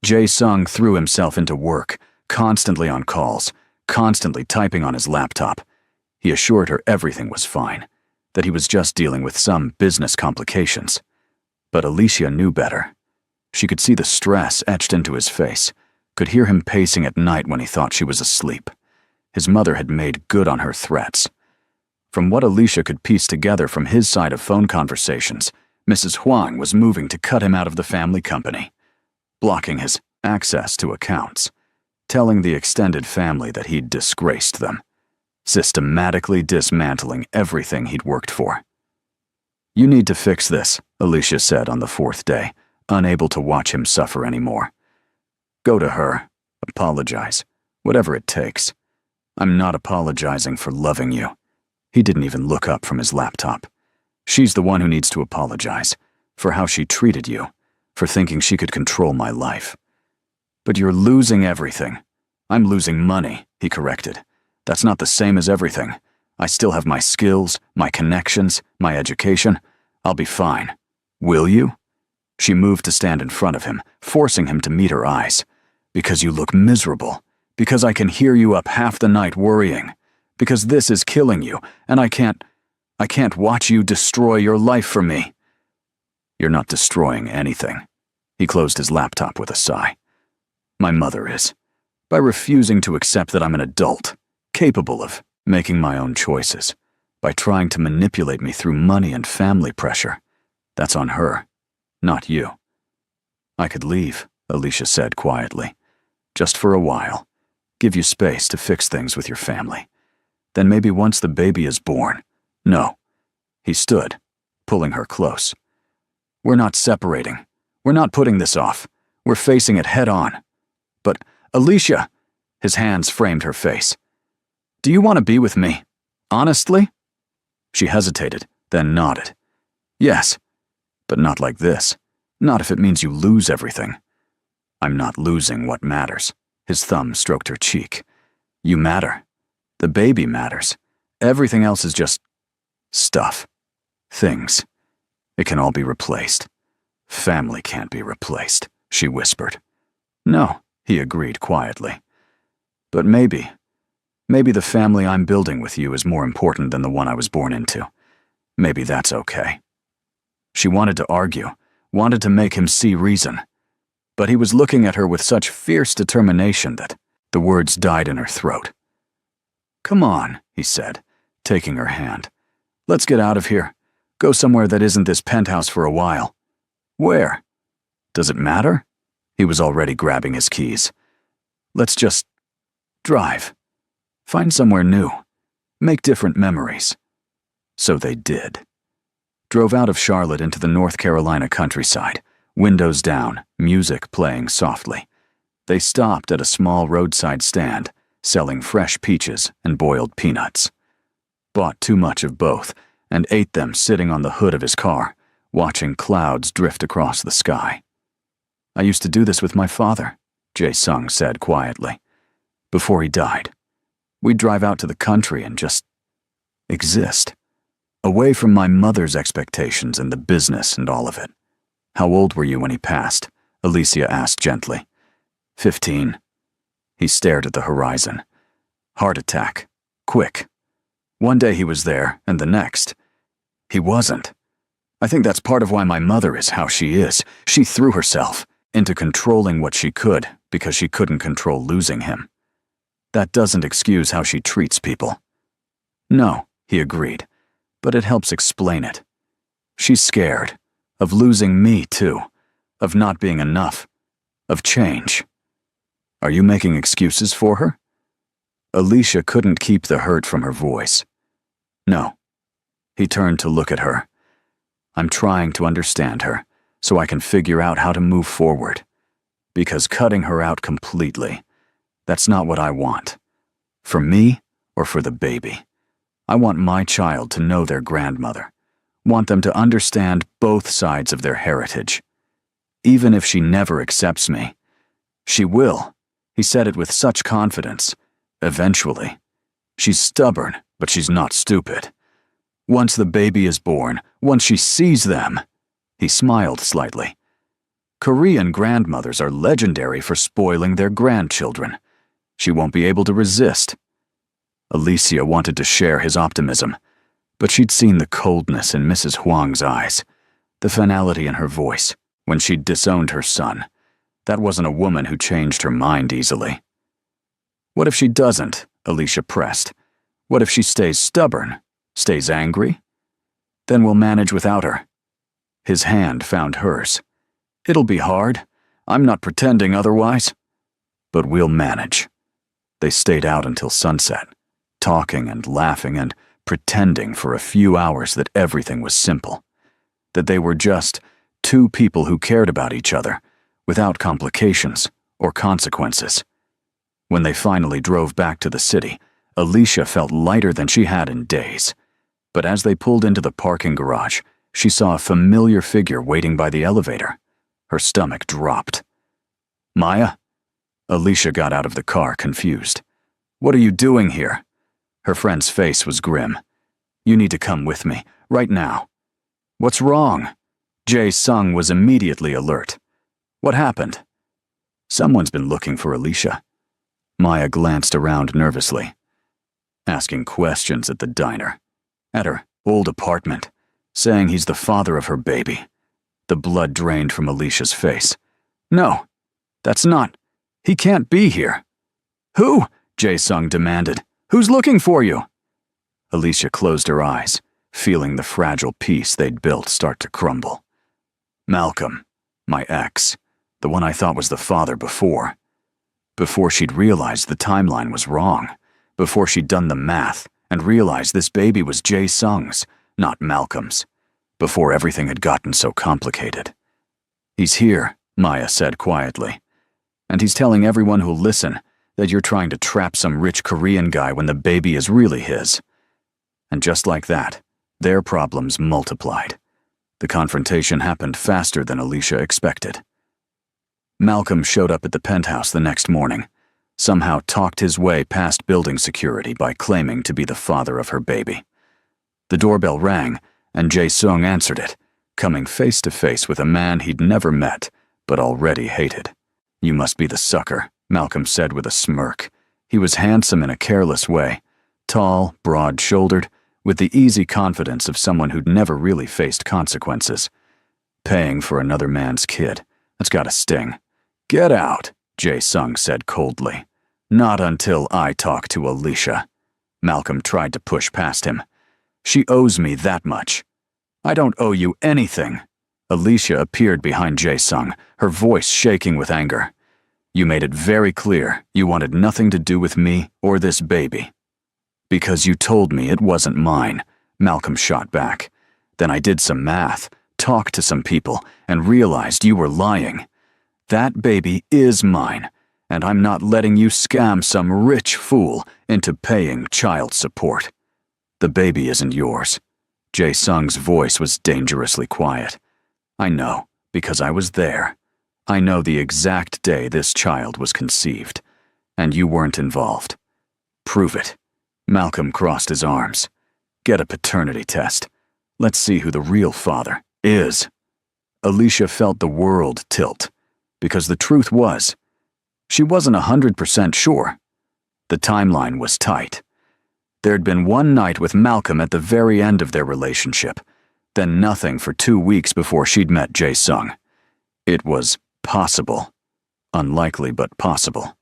Jae-sung threw himself into work, constantly on calls, constantly typing on his laptop. He assured her everything was fine, that he was just dealing with some business complications. But Alicia knew better. She could see the stress etched into his face, could hear him pacing at night when he thought she was asleep. His mother had made good on her threats. From what Alicia could piece together from his side of phone conversations, Mrs. Huang was moving to cut him out of the family company, blocking his access to accounts, telling the extended family that he'd disgraced them, systematically dismantling everything he'd worked for. "You need to fix this," Alicia said on the fourth day, unable to watch him suffer anymore. "Go to her. Apologize. Whatever it takes. I'm not apologizing for loving you." He didn't even look up from his laptop. "She's the one who needs to apologize, for how she treated you, for thinking she could control my life." "But you're losing everything." "I'm losing money," he corrected. "That's not the same as everything. I still have my skills, my connections, my education. I'll be fine. Will you?" She moved to stand in front of him, forcing him to meet her eyes. "Because you look miserable. Because I can hear you up half the night worrying. Because this is killing you, and I can't watch you destroy your life for me." "You're not destroying anything." He closed his laptop with a sigh. "My mother is. By refusing to accept that I'm an adult, capable of making my own choices, by trying to manipulate me through money and family pressure. That's on her, not you. I could leave, Alicia said quietly. Just for a while. Give you space to fix things with your family. Then maybe once the baby is born. No. He stood, pulling her close. We're not separating. We're not putting this off. We're facing it head on. But, Alicia, his hands framed her face. Do you want to be with me? Honestly? She hesitated, then nodded. Yes, but not like this. Not if it means you lose everything. I'm not losing what matters. His thumb stroked her cheek. You matter. The baby matters. Everything else is just stuff. Things. It can all be replaced. Family can't be replaced, she whispered. No, he agreed quietly. But maybe the family I'm building with you is more important than the one I was born into. Maybe that's okay. She wanted to argue, wanted to make him see reason. But he was looking at her with such fierce determination that the words died in her throat. Come on, he said, taking her hand. Let's get out of here. Go somewhere that isn't this penthouse for a while. Where? Does it matter? He was already grabbing his keys. Let's just drive. Find somewhere new. Make different memories. So they did. Drove out of Charlotte into the North Carolina countryside, windows down, music playing softly. They stopped at a small roadside stand, selling fresh peaches and boiled peanuts. Bought too much of both, and ate them sitting on the hood of his car, watching clouds drift across the sky. I used to do this with my father, Jae-sung said quietly. Before he died, we'd drive out to the country and just exist. Away from my mother's expectations and the business and all of it. How old were you when he passed? Alicia asked gently. 15. He stared at the horizon. Heart attack. Quick. One day he was there, and the next, he wasn't. I think that's part of why my mother is how she is. She threw herself into controlling what she could because she couldn't control losing him. That doesn't excuse how she treats people. No, he agreed, but it helps explain it. She's scared of losing me too, of not being enough, of change. Are you making excuses for her? Alicia couldn't keep the hurt from her voice. No. He turned to look at her. I'm trying to understand her, so I can figure out how to move forward. Because cutting her out completely, that's not what I want. For me or for the baby. I want my child to know their grandmother. Want them to understand both sides of their heritage. Even if she never accepts me. She will. He said it with such confidence. Eventually. She's stubborn, but she's not stupid. Once the baby is born, once she sees them, he smiled slightly. Korean grandmothers are legendary for spoiling their grandchildren. She won't be able to resist. Alicia wanted to share his optimism, but she'd seen the coldness in Mrs. Huang's eyes, the finality in her voice, when she'd disowned her son. That wasn't a woman who changed her mind easily. What if she doesn't? Alicia pressed. What if she stays stubborn? Stays angry? Then we'll manage without her. His hand found hers. It'll be hard. I'm not pretending otherwise. But we'll manage. They stayed out until sunset, talking and laughing and pretending for a few hours that everything was simple. That they were just two people who cared about each other, without complications or consequences. When they finally drove back to the city, Alicia felt lighter than she had in days. But as they pulled into the parking garage, she saw a familiar figure waiting by the elevator. Her stomach dropped. Maya? Alicia got out of the car, confused. What are you doing here? Her friend's face was grim. You need to come with me, right now. What's wrong? Jae-sung was immediately alert. What happened? Someone's been looking for Alicia. Maya glanced around nervously. Asking questions at the diner. At her old apartment. Saying he's the father of her baby. The blood drained from Alicia's face. No, that's not. He can't be here. Who? Jae-sung demanded. Who's looking for you? Alicia closed her eyes, feeling the fragile peace they'd built start to crumble. Malcolm, my ex. The one I thought was the father before. Before she'd realized the timeline was wrong. Before she'd done the math and realized this baby was Jae Sung's, not Malcolm's. Before everything had gotten so complicated. "He's here," Maya said quietly. "And he's telling everyone who'll listen that you're trying to trap some rich Korean guy when the baby is really his." And just like that, their problems multiplied. The confrontation happened faster than Alicia expected. Malcolm showed up at the penthouse the next morning, somehow talked his way past building security by claiming to be the father of her baby. The doorbell rang, and Jae Sung answered it, coming face to face with a man he'd never met, but already hated. "You must be the sucker," Malcolm said with a smirk. He was handsome in a careless way, tall, broad-shouldered, with the easy confidence of someone who'd never really faced consequences. Paying for another man's kid, that's gotta sting. "Get out," Jae Sung said coldly. "Not until I talk to Alicia." Malcolm tried to push past him. "She owes me that much." "I don't owe you anything." Alicia appeared behind Jae Sung, her voice shaking with anger. "You made it very clear you wanted nothing to do with me or this baby." "Because you told me it wasn't mine," Malcolm shot back. "Then I did some math, talked to some people, and realized you were lying. That baby is mine, and I'm not letting you scam some rich fool into paying child support. The baby isn't yours." Jae Sung's voice was dangerously quiet. "I know, because I was there. I know the exact day this child was conceived, and you weren't involved. Prove it." Malcolm crossed his arms. "Get a paternity test. Let's see who the real father is." Alicia felt the world tilt, because the truth was, she wasn't 100% sure. The timeline was tight. There'd been one night with Malcolm at the very end of their relationship, then nothing for 2 weeks before she'd met Jae Sung. It was possible, unlikely but possible,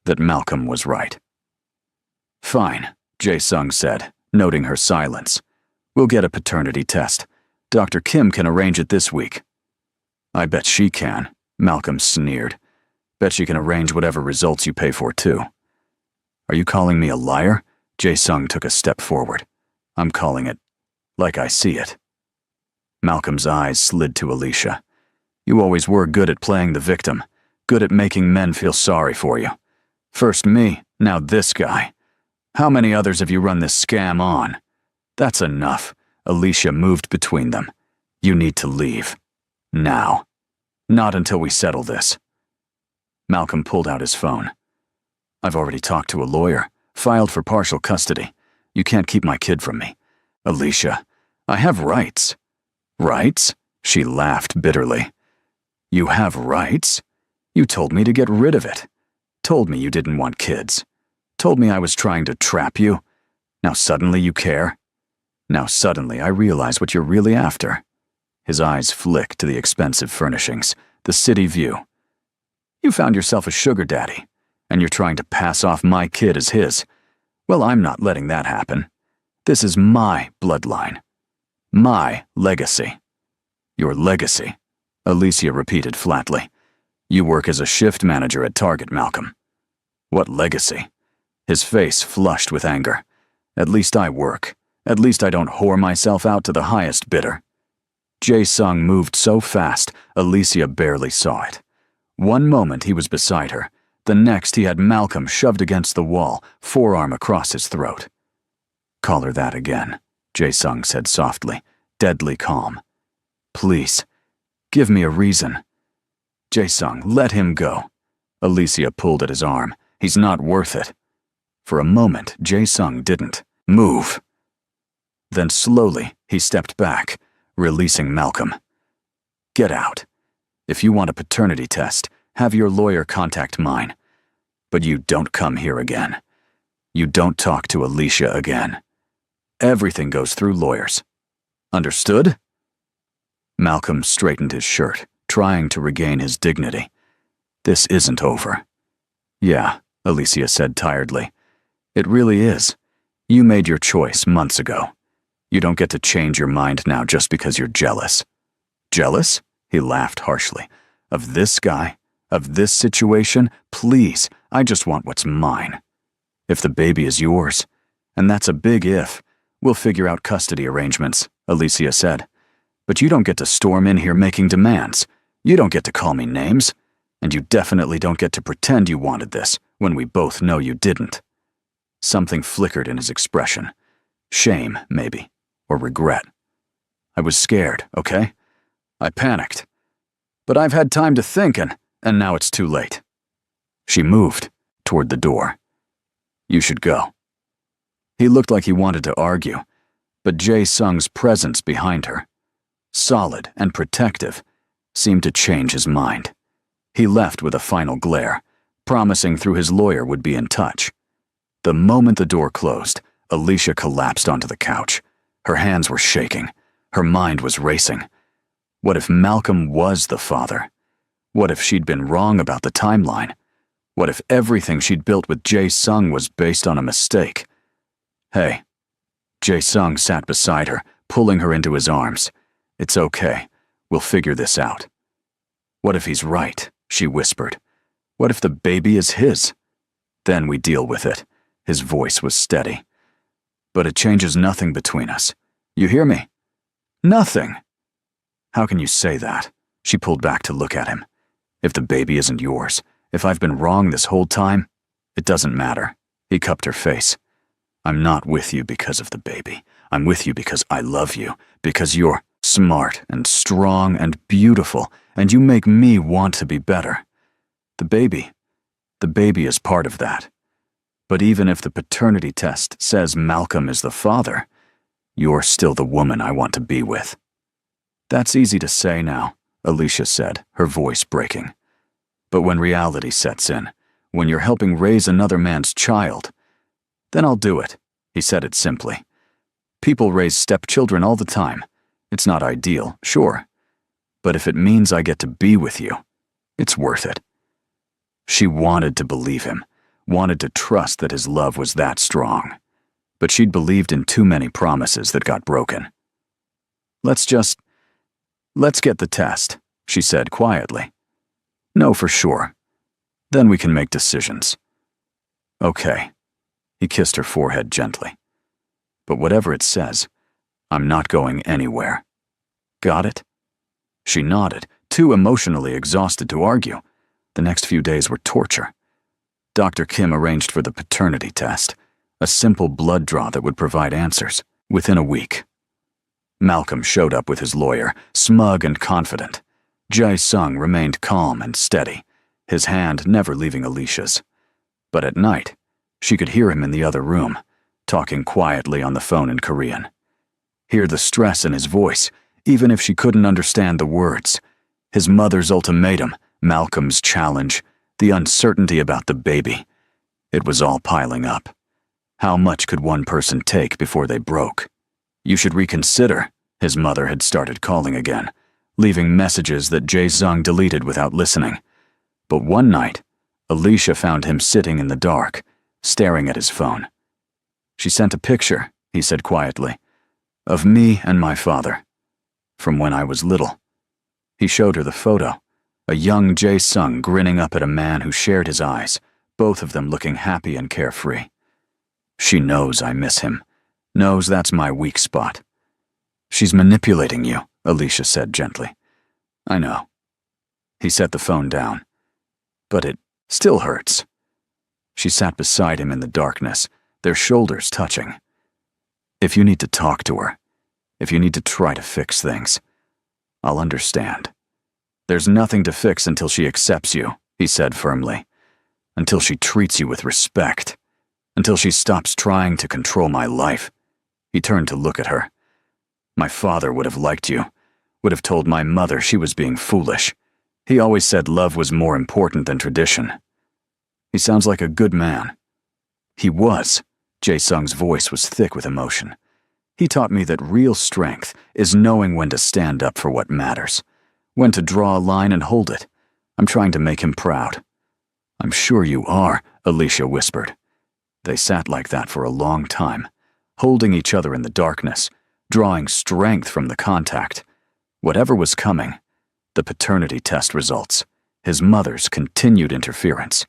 that Malcolm was right. "Fine," Jae Sung said, noting her silence. "We'll get a paternity test. Dr. Kim can arrange it this week." "I bet she can," Malcolm sneered. "Bet she can arrange whatever results you pay for, too." "Are you calling me a liar?" Jae Sung took a step forward. "I'm calling it like I see it." Malcolm's eyes slid to Alicia. "You always were good at playing the victim, good at making men feel sorry for you. First me, now this guy. How many others have you run this scam on?" "That's enough." Alicia moved between them. "You need to leave. Now. Not until we settle this." Malcolm pulled out his phone. "I've already talked to a lawyer, filed for partial custody. You can't keep my kid from me." "Alicia, I have rights." "Rights?" She laughed bitterly. "You have rights? You told me to get rid of it. Told me you didn't want kids. Told me I was trying to trap you. Now suddenly you care? Now suddenly I realize what you're really after." His eyes flicked to the expensive furnishings, the city view. "You found yourself a sugar daddy, and you're trying to pass off my kid as his. Well, I'm not letting that happen. This is my bloodline. My legacy." "Your legacy," Alicia repeated flatly. "You work as a shift manager at Target, Malcolm." "What legacy?" His face flushed with anger. "At least I work. At least I don't whore myself out to the highest bidder." Jae Sung moved so fast, Alicia barely saw it. One moment he was beside her. The next he had Malcolm shoved against the wall, forearm across his throat. "Call her that again," Jae Sung said softly, deadly calm. "Please, give me a reason." "Jae Sung, let him go." Alicia pulled at his arm. "He's not worth it." For a moment, Jae Sung didn't move. Then slowly, he stepped back, releasing Malcolm. "Get out. If you want a paternity test, have your lawyer contact mine. But you don't come here again. You don't talk to Alicia again. Everything goes through lawyers. Understood?" Malcolm straightened his shirt, trying to regain his dignity. "This isn't over." "Yeah," Alicia said tiredly. "It really is. You made your choice months ago. You don't get to change your mind now just because you're jealous." "Jealous?" He laughed harshly. "Of this guy? Of this situation, please, I just want what's mine. If the baby is yours, and that's a big if, we'll figure out custody arrangements, Alicia said. But you don't get to storm in here making demands. You don't get to call me names. And you definitely don't get to pretend you wanted this when we both know you didn't. Something flickered in his expression. Shame, maybe, or regret. I was scared, okay? I panicked. But I've had time to think and now it's too late. She moved toward the door. You should go. He looked like he wanted to argue, but Jae Sung's presence behind her, solid and protective, seemed to change his mind. He left with a final glare, promising through his lawyer would be in touch. The moment the door closed, Alicia collapsed onto the couch. Her hands were shaking. Her mind was racing. What if Malcolm was the father? What if she'd been wrong about the timeline? What if everything she'd built with Jae Sung was based on a mistake? Hey. Jae Sung sat beside her, pulling her into his arms. It's okay. We'll figure this out. What if he's right? She whispered. What if the baby is his? Then we deal with it. His voice was steady. But it changes nothing between us. You hear me? Nothing. How can you say that? She pulled back to look at him. If the baby isn't yours, if I've been wrong this whole time, it doesn't matter. He cupped her face. I'm not with you because of the baby. I'm with you because I love you, because you're smart and strong and beautiful, and you make me want to be better. The baby is part of that. But even if the paternity test says Malcolm is the father, you're still the woman I want to be with. That's easy to say now, Alicia said, her voice breaking. But when reality sets in, when you're helping raise another man's child, then I'll do it. He said it simply. People raise stepchildren all the time. It's not ideal, sure. But if it means I get to be with you, it's worth it. She wanted to believe him, wanted to trust that his love was that strong. But she'd believed in too many promises that got broken. Let's get the test, she said quietly. No, for sure. Then we can make decisions. Okay. He kissed her forehead gently. But whatever it says, I'm not going anywhere. Got it? She nodded, too emotionally exhausted to argue. The next few days were torture. Dr. Kim arranged for the paternity test, a simple blood draw that would provide answers within a week. Malcolm showed up with his lawyer, smug and confident. Jae Sung remained calm and steady, his hand never leaving Alicia's. But at night, she could hear him in the other room, talking quietly on the phone in Korean. Hear the stress in his voice, even if she couldn't understand the words. His mother's ultimatum, Malcolm's challenge, the uncertainty about the baby. It was all piling up. How much could one person take before they broke? You should reconsider, his mother had started calling again, leaving messages that Jae Sung deleted without listening. But one night, Alicia found him sitting in the dark, staring at his phone. She sent a picture, he said quietly, of me and my father, from when I was little. He showed her the photo, a young Jae Sung grinning up at a man who shared his eyes, both of them looking happy and carefree. She knows I miss him, knows that's my weak spot. She's manipulating you, Alicia said gently. I know. He set the phone down. But it still hurts. She sat beside him in the darkness, their shoulders touching. If you need to talk to her, if you need to try to fix things, I'll understand. There's nothing to fix until she accepts you, he said firmly. Until she treats you with respect. Until she stops trying to control my life. He turned to look at her. My father would have liked you, would have told my mother she was being foolish. He always said love was more important than tradition. He sounds like a good man. He was. Jae Sung's voice was thick with emotion. He taught me that real strength is knowing when to stand up for what matters, when to draw a line and hold it. I'm trying to make him proud. I'm sure you are, Alicia whispered. They sat like that for a long time, holding each other in the darkness, drawing strength from the contact. Whatever was coming, the paternity test results, his mother's continued interference,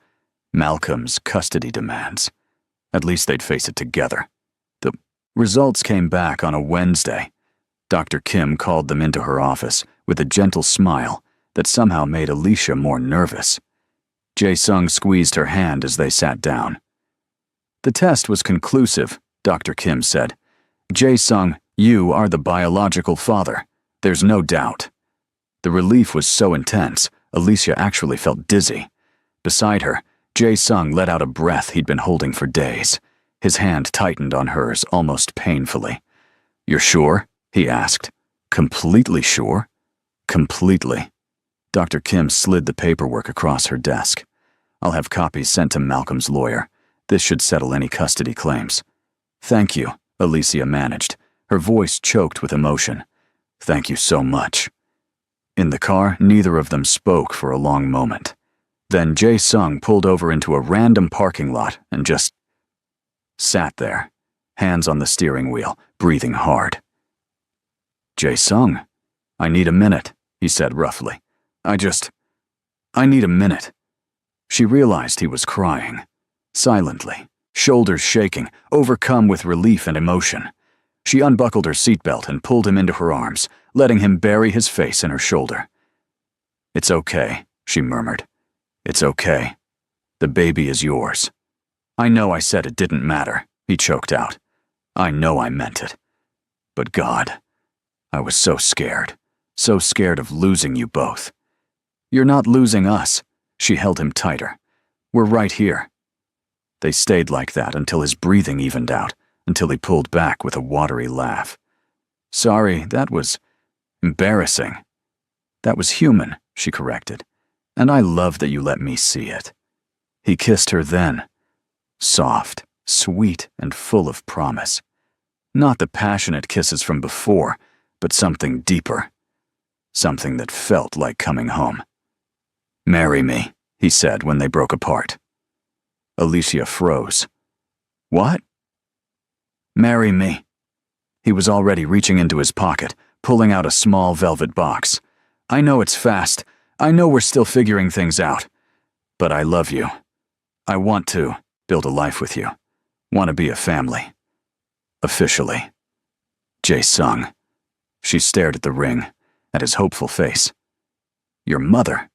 Malcolm's custody demands. At least they'd face it together. The results came back on a Wednesday. Dr. Kim called them into her office with a gentle smile that somehow made Alicia more nervous. Jae-sung squeezed her hand as they sat down. "The test was conclusive," Dr. Kim said. "Jae-sung, you are the biological father. There's no doubt." The relief was so intense, Alicia actually felt dizzy. Beside her, Jae-sung let out a breath he'd been holding for days. His hand tightened on hers almost painfully. "You're sure?" he asked. "Completely sure?" "Completely." Dr. Kim slid the paperwork across her desk. "I'll have copies sent to Malcolm's lawyer. This should settle any custody claims." "Thank you," Alicia managed, her voice choked with emotion. "Thank you so much." In the car, neither of them spoke for a long moment. Then Jae-sung pulled over into a random parking lot and just sat there, hands on the steering wheel, breathing hard. "Jae-sung, I need a minute," he said roughly. I need a minute." She realized he was crying, silently, shoulders shaking, overcome with relief and emotion. She unbuckled her seatbelt and pulled him into her arms, letting him bury his face in her shoulder. "It's okay," she murmured. "It's okay. The baby is yours." "I know I said it didn't matter," he choked out. "I know I meant it. But God, I was so scared of losing you both." "You're not losing us." She held him tighter. "We're right here." They stayed like that until his breathing evened out, until he pulled back with a watery laugh. "Sorry, that was embarrassing." "That was human," she corrected. "And I love that you let me see it." He kissed her then, soft, sweet, and full of promise. Not the passionate kisses from before, but something deeper. Something that felt like coming home. "Marry me," he said when they broke apart. Alicia froze. "What?" "Marry me." He was already reaching into his pocket, pulling out a small velvet box. "I know it's fast. I know we're still figuring things out. But I love you. I want to build a life with you. Want to be a family. Officially. Jae-sung." She stared at the ring, at his hopeful face. "Your mother."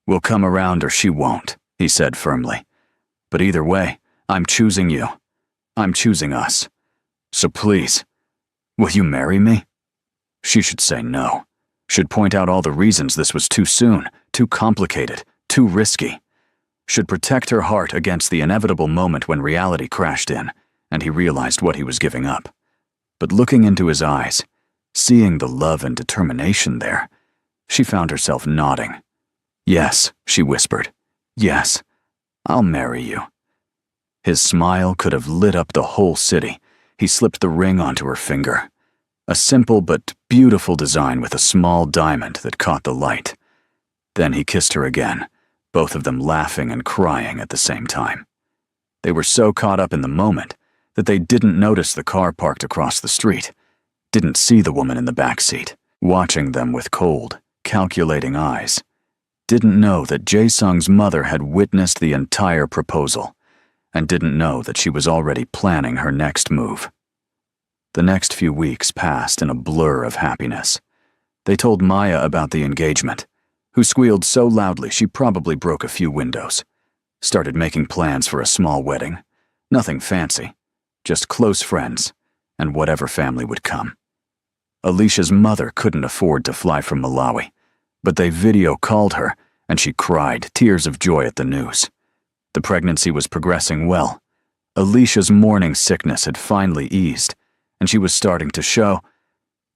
"Will come around or she won't," he said firmly. "But either way, I'm choosing you. I'm choosing us. So please, will you marry me?" She should say no. Should point out all the reasons this was too soon, too complicated, too risky. Should protect her heart against the inevitable moment when reality crashed in, and he realized what he was giving up. But looking into his eyes, seeing the love and determination there, she found herself nodding. "Yes," she whispered. "Yes, I'll marry you." His smile could have lit up the whole city. He slipped the ring onto her finger. A simple but beautiful design with a small diamond that caught the light. Then he kissed her again, both of them laughing and crying at the same time. They were so caught up in the moment that they didn't notice the car parked across the street, didn't see the woman in the back seat, watching them with cold, calculating eyes. Didn't know that Jae-sung's mother had witnessed the entire proposal, and didn't know that she was already planning her next move. The next few weeks passed in a blur of happiness. They told Maya about the engagement, who squealed so loudly she probably broke a few windows. Started making plans for a small wedding. Nothing fancy, just close friends, and whatever family would come. Alicia's mother couldn't afford to fly from Malawi, but they video called her, and she cried tears of joy at the news. The pregnancy was progressing well. Alicia's morning sickness had finally eased, and she was starting to show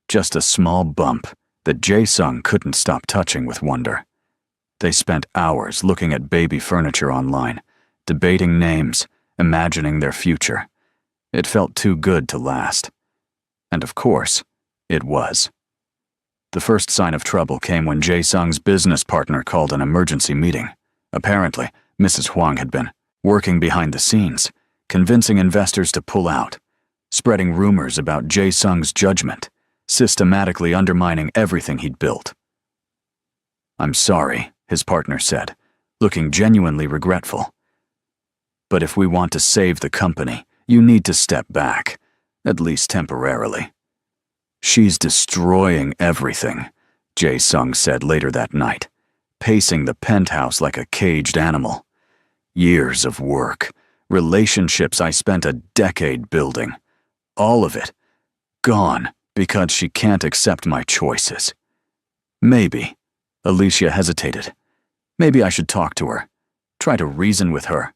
just a small bump that Jae-sung couldn't stop touching with wonder. They spent hours looking at baby furniture online, debating names, imagining their future. It felt too good to last. And of course, it was. The first sign of trouble came when Jae-sung's business partner called an emergency meeting. Apparently, Mrs. Hwang had been working behind the scenes, convincing investors to pull out, spreading rumors about Jae-sung's judgment, systematically undermining everything he'd built. "I'm sorry," his partner said, looking genuinely regretful. But if we want to save the company, you need to step back, at least temporarily. She's destroying everything, Jae-sung said later that night, pacing the penthouse like a caged animal. Years of work, relationships I spent a decade building, all of it, gone because she can't accept my choices. Maybe, Alicia hesitated. Maybe I should talk to her, try to reason with her.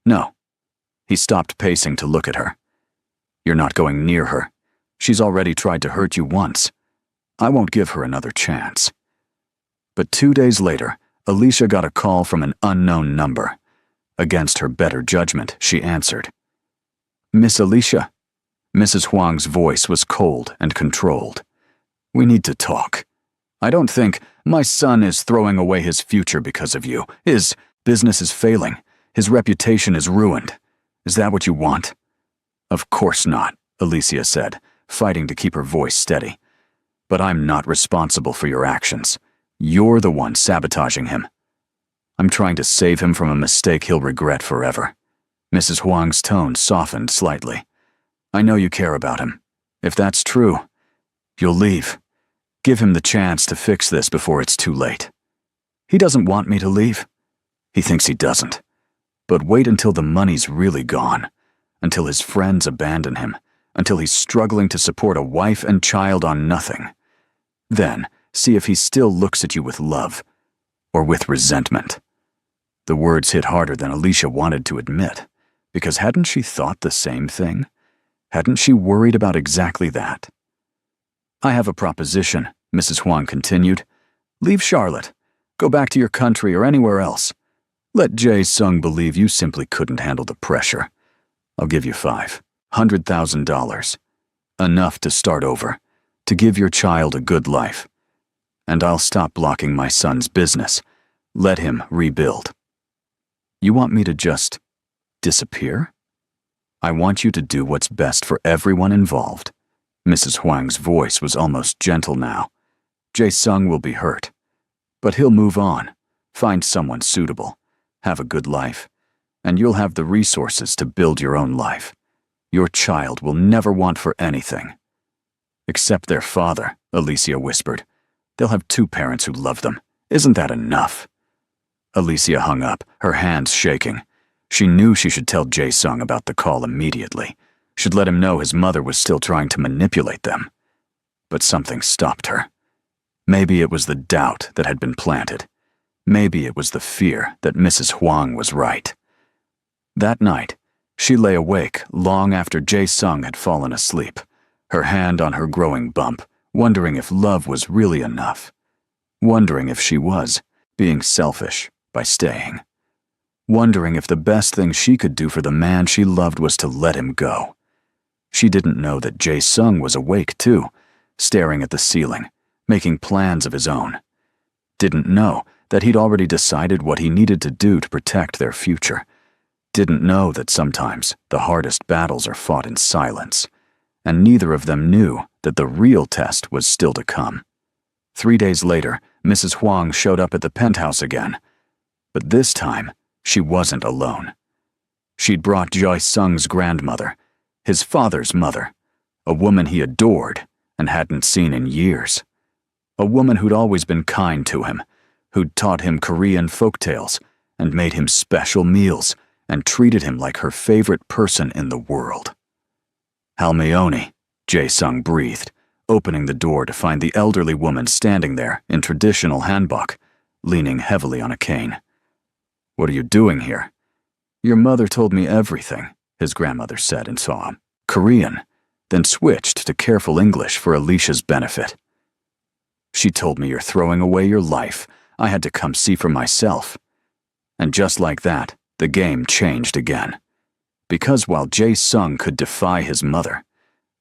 No. He stopped pacing to look at her. You're not going near her. She's already tried to hurt you once. I won't give her another chance. But 2 days later, Alicia got a call from an unknown number. Against her better judgment, she answered. Miss Alicia. Mrs. Huang's voice was cold and controlled. We need to talk. I don't think my son is throwing away his future because of you. His business is failing. His reputation is ruined. Is that what you want? Of course not, Alicia said, fighting to keep her voice steady. But I'm not responsible for your actions. You're the one sabotaging him. I'm trying to save him from a mistake he'll regret forever. Mrs. Huang's tone softened slightly. I know you care about him. If that's true, you'll leave. Give him the chance to fix this before it's too late. He doesn't want me to leave. He thinks he doesn't. But wait until the money's really gone, until his friends abandon him, until he's struggling to support a wife and child on nothing. Then, see if he still looks at you with love, or with resentment. The words hit harder than Alicia wanted to admit, because hadn't she thought the same thing? Hadn't she worried about exactly that? I have a proposition, Mrs. Huang continued. Leave Charlotte. Go back to your country or anywhere else. Let Jae-sung believe you simply couldn't handle the pressure. I'll give you $500,000. Enough to start over, to give your child a good life. And I'll stop blocking my son's business. Let him rebuild. You want me to just disappear? I want you to do what's best for everyone involved. Mrs. Huang's voice was almost gentle now. Jae-sung will be hurt, but he'll move on, find someone suitable, have a good life, and you'll have the resources to build your own life. Your child will never want for anything. Except their father, Alicia whispered. They'll have 2 parents who love them. Isn't that enough? Alicia hung up, her hands shaking. She knew she should tell Jae-sung about the call immediately. Should let him know his mother was still trying to manipulate them. But something stopped her. Maybe it was the doubt that had been planted. Maybe it was the fear that Mrs. Huang was right. That night, she lay awake long after Jae-sung had fallen asleep, her hand on her growing bump, wondering if love was really enough. Wondering if she was being selfish by staying. Wondering if the best thing she could do for the man she loved was to let him go. She didn't know that Jae-sung was awake too, staring at the ceiling, making plans of his own. Didn't know that he'd already decided what he needed to do to protect their future. Didn't know that sometimes the hardest battles are fought in silence, and neither of them knew that the real test was still to come. 3 days later, Mrs. Huang showed up at the penthouse again. But this time, she wasn't alone. She'd brought Jae-sung's grandmother, his father's mother, a woman he adored and hadn't seen in years. A woman who'd always been kind to him, who'd taught him Korean folktales and made him special meals and treated him like her favorite person in the world. Halmeoni, Jae-sung breathed, opening the door to find the elderly woman standing there in traditional hanbok, leaning heavily on a cane. What are you doing here? Your mother told me everything, his grandmother said and saw him. Korean, then switched to careful English for Alicia's benefit. She told me you're throwing away your life. I had to come see for myself. And just like that, the game changed again. Because while Jae-sung could defy his mother,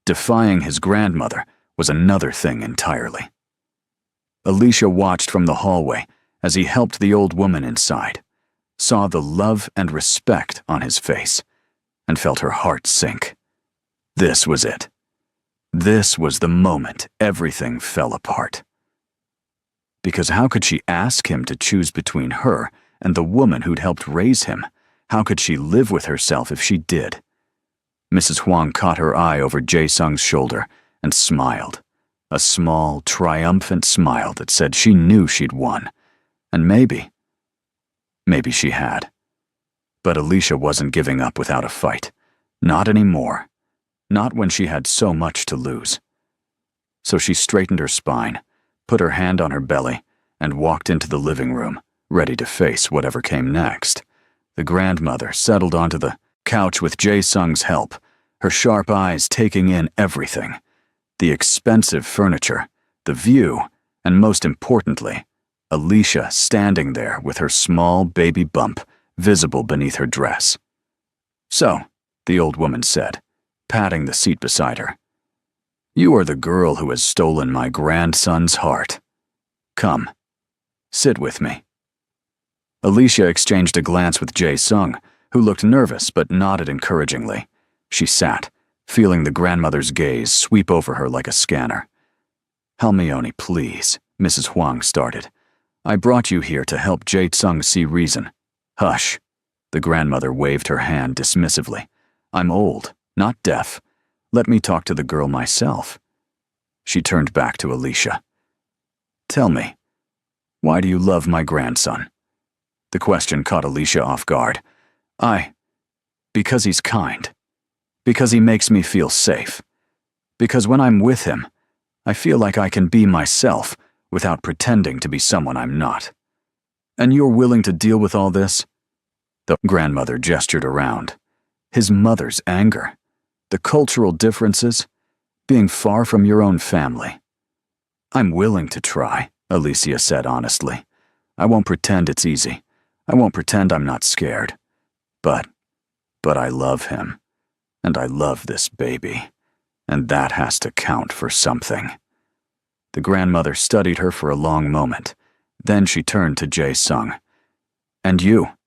defying his grandmother was another thing entirely. Alicia watched from the hallway as he helped the old woman inside, saw the love and respect on his face, and felt her heart sink. This was it. This was the moment everything fell apart. Because how could she ask him to choose between her and the woman who'd helped raise him? How could she live with herself if she did? Mrs. Huang caught her eye over Jae-sung's shoulder and smiled. A small, triumphant smile that said she knew she'd won. And maybe she had. But Alicia wasn't giving up without a fight. Not anymore. Not when she had so much to lose. So she straightened her spine, put her hand on her belly, and walked into the living room, ready to face whatever came next. The grandmother settled onto the couch with Jae-sung's help, her sharp eyes taking in everything. The expensive furniture, the view, and most importantly, Alicia standing there with her small baby bump visible beneath her dress. "So," the old woman said, patting the seat beside her, "you are the girl who has stolen my grandson's heart. Come, sit with me." Alicia exchanged a glance with Jae-sung, who looked nervous but nodded encouragingly. She sat, feeling the grandmother's gaze sweep over her like a scanner. "Halmeoni, please," Mrs. Huang started. "I brought you here to help Jae-sung see reason." "Hush," the grandmother waved her hand dismissively. "I'm old, not deaf. Let me talk to the girl myself." She turned back to Alicia. "Tell me, why do you love my grandson?" The question caught Alicia off guard. Because he's kind. Because he makes me feel safe. Because when I'm with him, I feel like I can be myself without pretending to be someone I'm not. And you're willing to deal with all this?" The grandmother gestured around. His mother's anger. The cultural differences. Being far from your own family. "I'm willing to try," Alicia said honestly. "I won't pretend it's easy. I won't pretend I'm not scared. But I love him. And I love this baby. And that has to count for something." The grandmother studied her for a long moment. Then she turned to Jae-sung. "And you?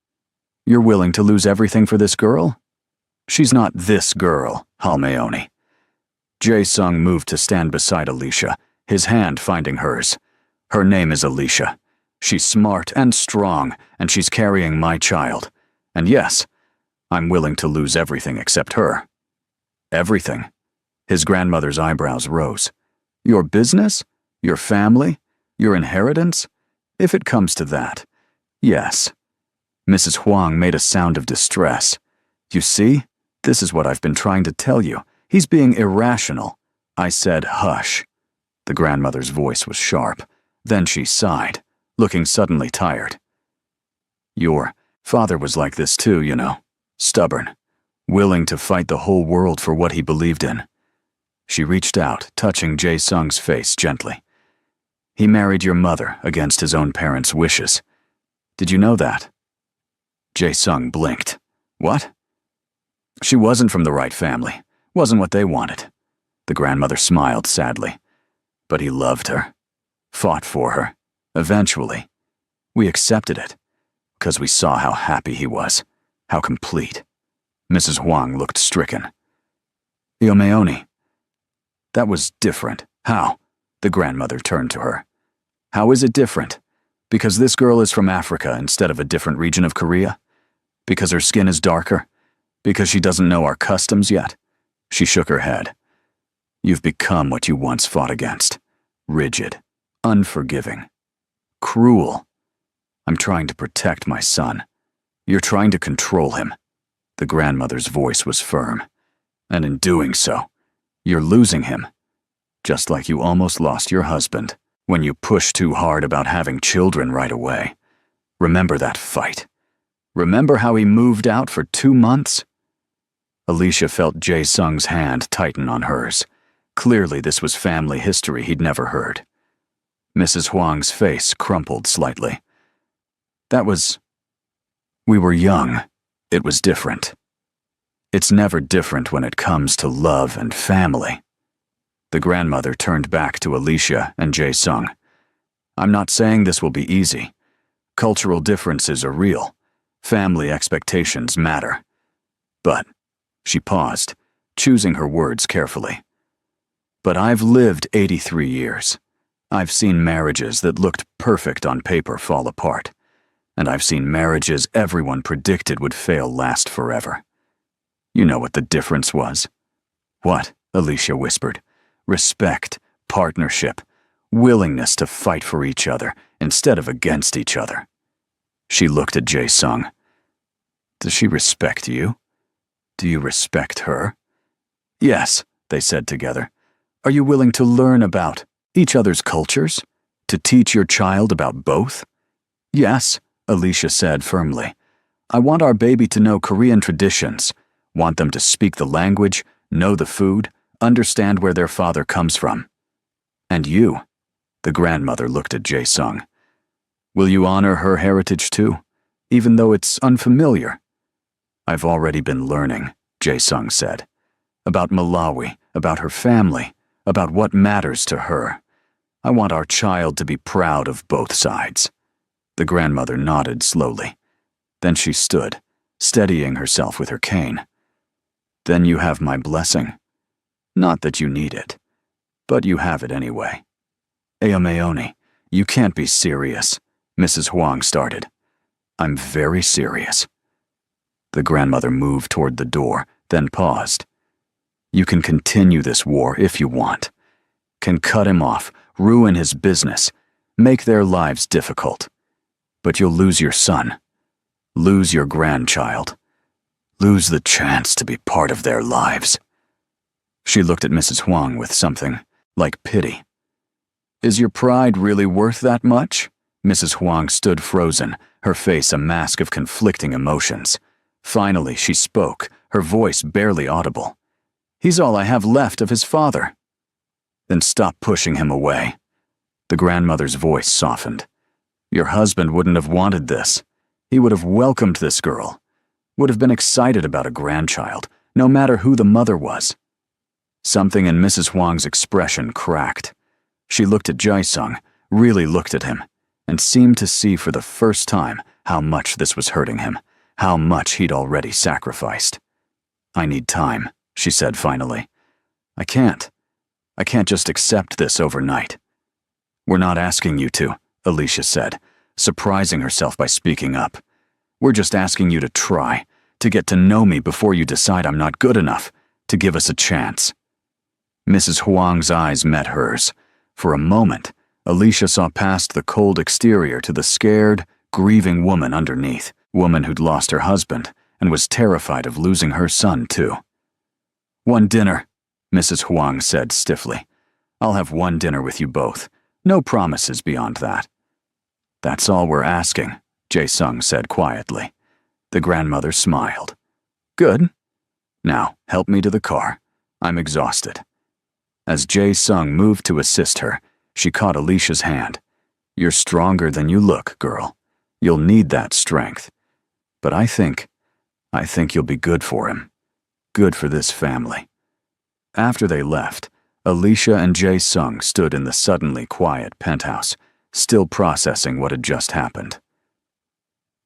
You're willing to lose everything for this girl?" "She's not this girl, Halmeoni." Jae-sung moved to stand beside Alicia, his hand finding hers. "Her name is Alicia. She's smart and strong, and she's carrying my child. And yes, I'm willing to lose everything except her." "Everything?" His grandmother's eyebrows rose. "Your business? Your family? Your inheritance? If it comes to that, yes." Mrs. Huang made a sound of distress. "You see? This is what I've been trying to tell you. He's being irrational." I said, "Hush." The grandmother's voice was sharp. Then she sighed, looking suddenly tired. "Your father was like this too, you know. Stubborn. Willing to fight the whole world for what he believed in." She reached out, touching Jae-sung's face gently. "He married your mother against his own parents' wishes. Did you know that?" Jae-sung blinked. "What?" "She wasn't from the right family. Wasn't what they wanted." The grandmother smiled sadly. "But he loved her. Fought for her. Eventually. We accepted it. Because we saw how happy he was. How complete." Mrs. Huang looked stricken. "Halmeoni, that was different. How?" The grandmother turned to her. "How is it different? Because this girl is from Africa instead of a different region of Korea? Because her skin is darker? Because she doesn't know our customs yet?" She shook her head. "You've become what you once fought against. Rigid. Unforgiving. Cruel. I'm trying to protect my son. You're trying to control him." The grandmother's voice was firm. "And in doing so, you're losing him. Just like you almost lost your husband when you pushed too hard about having children right away. Remember that fight? Remember how he moved out for 2 months?" Alicia felt Jae-sung's hand tighten on hers. Clearly this was family history he'd never heard. Mrs. Huang's face crumpled slightly. We were young. It was different. It's never different when it comes to love and family." The grandmother turned back to Alicia and Jae-sung. "I'm not saying this will be easy. Cultural differences are real. Family expectations matter. But," she paused, choosing her words carefully, "but I've lived 83 years. I've seen marriages that looked perfect on paper fall apart, and I've seen marriages everyone predicted would fail last forever. You know what the difference was? What? Alicia whispered. Respect, partnership, willingness to fight for each other instead of against each other. She looked at Jae-sung. Does she respect you? Do you respect her? Yes, they said together. Are you willing to learn about each other's cultures? To teach your child about both? Yes, Alicia said firmly. I want our baby to know Korean traditions, want them to speak the language, know the food, understand where their father comes from. And you? The grandmother looked at Jae-sung. Will you honor her heritage too, even though it's unfamiliar? I've already been learning, Jae-sung said. About Malawi, about her family, about what matters to her. I want our child to be proud of both sides. The grandmother nodded slowly. Then she stood, steadying herself with her cane. Then you have my blessing. Not that you need it, but you have it anyway. Aomeoni, you can't be serious, Mrs. Huang started. I'm very serious. The grandmother moved toward the door, then paused. You can continue this war if you want. Can cut him off, ruin his business, make their lives difficult. But you'll lose your son, lose your grandchild, lose the chance to be part of their lives. She looked at Mrs. Huang with something like pity. Is your pride really worth that much? Mrs. Huang stood frozen, her face a mask of conflicting emotions. Finally, she spoke, her voice barely audible. He's all I have left of his father. Then stop pushing him away. The grandmother's voice softened. Your husband wouldn't have wanted this. He would have welcomed this girl, would have been excited about a grandchild, no matter who the mother was. Something in Mrs. Huang's expression cracked. She looked at Jae-sung, really looked at him, and seemed to see for the first time how much this was hurting him, how much he'd already sacrificed. I need time, she said finally. I can't just accept this overnight. We're not asking you to, Alicia said, surprising herself by speaking up. We're just asking you to try, to get to know me before you decide I'm not good enough, to give us a chance. Mrs. Huang's eyes met hers. For a moment, Alicia saw past the cold exterior to the scared, grieving woman underneath, woman who'd lost her husband and was terrified of losing her son too. One dinner, Mrs. Huang said stiffly. I'll have one dinner with you both. No promises beyond that. That's all we're asking, Jae-sung said quietly. The grandmother smiled. Good. Now, help me to the car. I'm exhausted. As Jae-sung moved to assist her, she caught Alicia's hand. You're stronger than you look, girl. You'll need that strength. But I think you'll be good for him. Good for this family. After they left, Alicia and Jae-sung stood in the suddenly quiet penthouse, still processing what had just happened.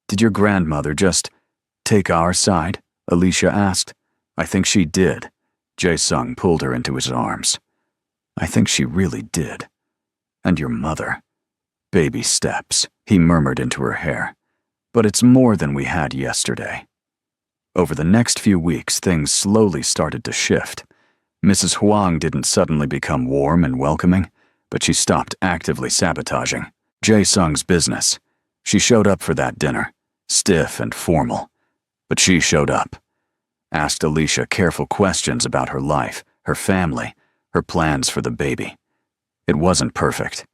Did your grandmother just take our side? Alicia asked. I think she did. Jae-sung pulled her into his arms. I think she really did. And your mother. Baby steps, he murmured into her hair. But it's more than we had yesterday. Over the next few weeks, things slowly started to shift. Mrs. Huang didn't suddenly become warm and welcoming, but she stopped actively sabotaging Jae-sung's business. She showed up for that dinner, stiff and formal. But she showed up. Asked Alicia careful questions about her life, her family, her plans for the baby. It wasn't perfect.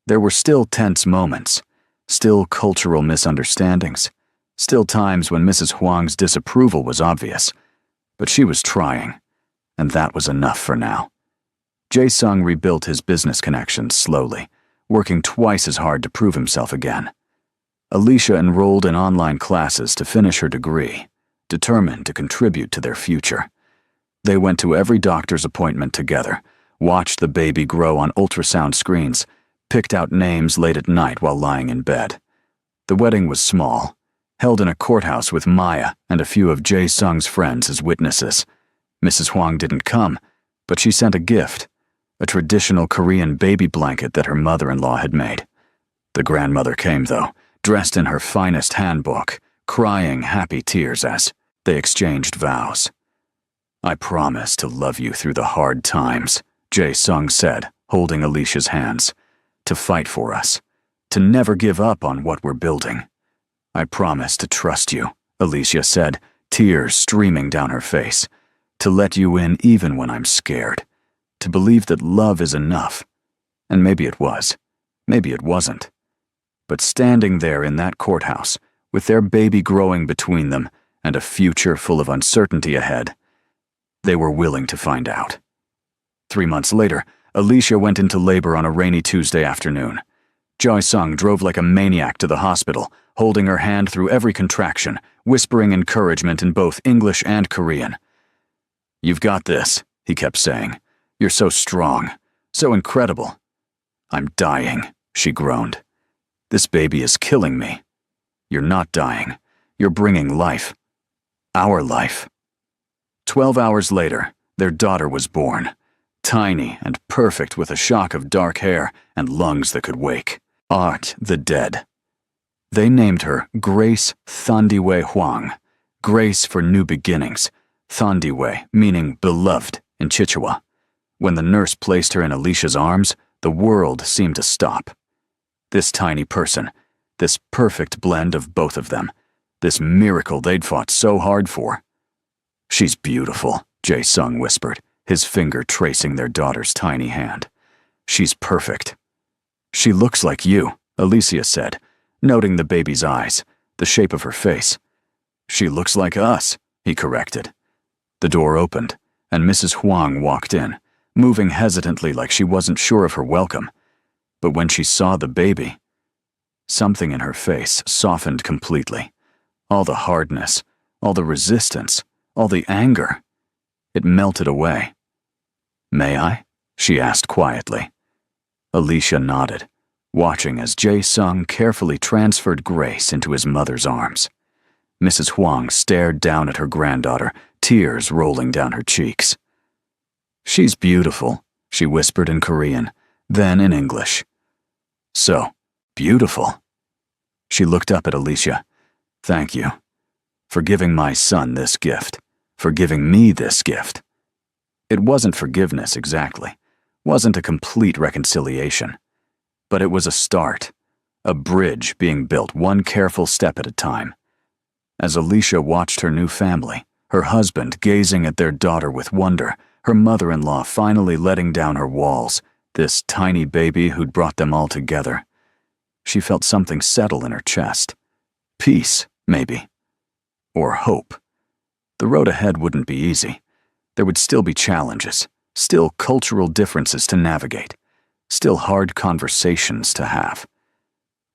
There were still tense moments, still cultural misunderstandings, still times when Mrs. Huang's disapproval was obvious. But she was trying, and that was enough for now. Jae-sung rebuilt his business connections slowly, working twice as hard to prove himself again. Alicia enrolled in online classes to finish her degree, determined to contribute to their future. They went to every doctor's appointment together, watched the baby grow on ultrasound screens, picked out names late at night while lying in bed. The wedding was small, held in a courthouse with Maya and a few of Jae-sung's friends as witnesses. Mrs. Huang didn't come, but she sent a gift, a traditional Korean baby blanket that her mother-in-law had made. The grandmother came, though, dressed in her finest handbook, crying happy tears as they exchanged vows. "I promise to love you through the hard times," Jae-sung said, holding Alicia's hands. "To fight for us. To never give up on what we're building." "I promise to trust you," Alicia said, tears streaming down her face. "To let you in even when I'm scared. To believe that love is enough." And maybe it was. Maybe it wasn't. But standing there in that courthouse, with their baby growing between them and a future full of uncertainty ahead, they were willing to find out. 3 months later, Alicia went into labor on a rainy Tuesday afternoon. Jae-sung drove like a maniac to the hospital, holding her hand through every contraction, whispering encouragement in both English and Korean. "You've got this," he kept saying. "You're so strong, so incredible." "I'm dying," she groaned. "This baby is killing me." "You're not dying. You're bringing life. Our life." 12 hours later, their daughter was born. Tiny and perfect, with a shock of dark hair and lungs that could wake. Art the dead. They named her Grace Thandiwe Hwang. Grace for new beginnings. Thandiwe meaning beloved in Chichewa. When the nurse placed her in Alicia's arms, the world seemed to stop. This tiny person, this perfect blend of both of them, this miracle they'd fought so hard for. "She's beautiful," Jae-sung whispered, his finger tracing their daughter's tiny hand. "She's perfect." "She looks like you," Alicia said, noting the baby's eyes, the shape of her face. "She looks like us," he corrected. The door opened, and Mrs. Hwang walked in, moving hesitantly like she wasn't sure of her welcome. But when she saw the baby, something in her face softened completely. All the hardness, all the resistance, all the anger. It melted away. "May I?" she asked quietly. Alicia nodded, watching as Jae-sung carefully transferred Grace into his mother's arms. Mrs. Hwang stared down at her granddaughter, tears rolling down her cheeks. "She's beautiful," she whispered in Korean, then in English. "So, beautiful." She looked up at Alicia. "Thank you. For giving my son this gift. For giving me this gift." It wasn't forgiveness exactly. Wasn't a complete reconciliation. But it was a start. A bridge being built one careful step at a time. As Alicia watched her new family, her husband gazing at their daughter with wonder, her mother-in-law finally letting down her walls, this tiny baby who'd brought them all together, she felt something settle in her chest. Peace, maybe. Or hope. The road ahead wouldn't be easy. There would still be challenges, still cultural differences to navigate, still hard conversations to have.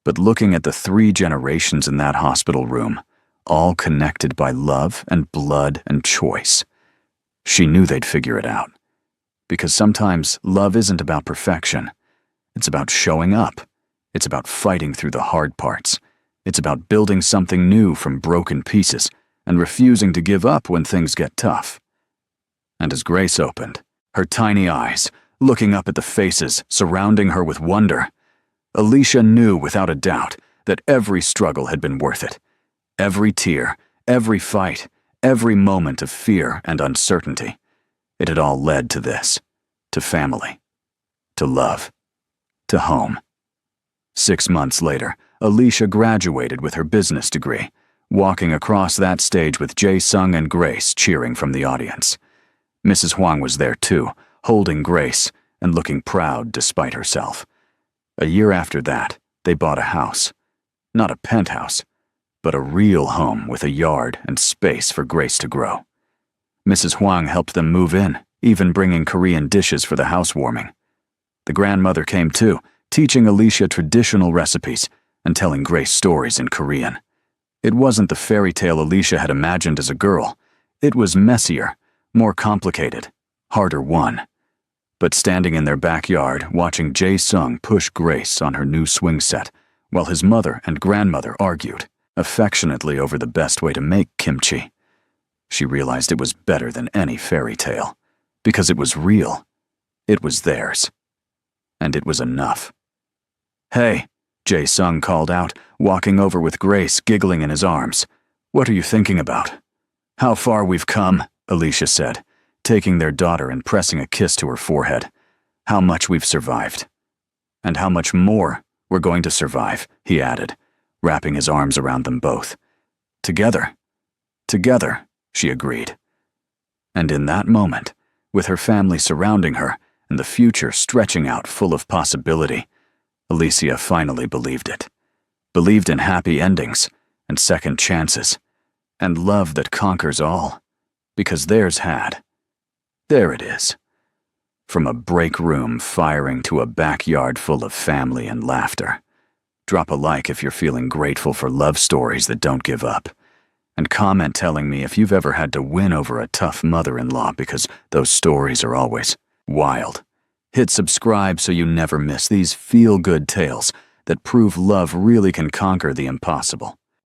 But looking at the 3 generations in that hospital room, all connected by love and blood and choice, she knew they'd figure it out. Because sometimes love isn't about perfection. It's about showing up. It's about fighting through the hard parts. It's about building something new from broken pieces and refusing to give up when things get tough. And as Grace opened, her tiny eyes, looking up at the faces surrounding her with wonder, Alicia knew without a doubt that every struggle had been worth it. Every tear, every fight, every moment of fear and uncertainty. It had all led to this, to family, to love, to home. 6 months later, Alicia graduated with her business degree, walking across that stage with Jae-sung and Grace cheering from the audience. Mrs. Hwang was there too, holding Grace and looking proud despite herself. A year after that, they bought a house. Not a penthouse, but a real home with a yard and space for Grace to grow. Mrs. Hwang helped them move in, even bringing Korean dishes for the housewarming. The grandmother came too, teaching Alicia traditional recipes and telling Grace stories in Korean. It wasn't the fairy tale Alicia had imagined as a girl. It was messier, more complicated, harder won. But standing in their backyard, watching Jae-sung push Grace on her new swing set, while his mother and grandmother argued, affectionately over the best way to make kimchi, she realized it was better than any fairy tale, because it was real. It was theirs. And it was enough. "Hey," Jae Sung called out, walking over with Grace giggling in his arms. "What are you thinking about?" "How far we've come," Alicia said, taking their daughter and pressing a kiss to her forehead. "How much we've survived. And how much more we're going to survive," he added, wrapping his arms around them both. "Together. Together," she agreed. And in that moment, with her family surrounding her and the future stretching out full of possibility, Alicia finally believed it. Believed in happy endings and second chances and love that conquers all, because theirs had. There it is. From a break room firing to a backyard full of family and laughter. Drop a like if you're feeling grateful for love stories that don't give up. And comment telling me if you've ever had to win over a tough mother-in-law, because those stories are always wild. Hit subscribe so you never miss these feel-good tales that prove love really can conquer the impossible.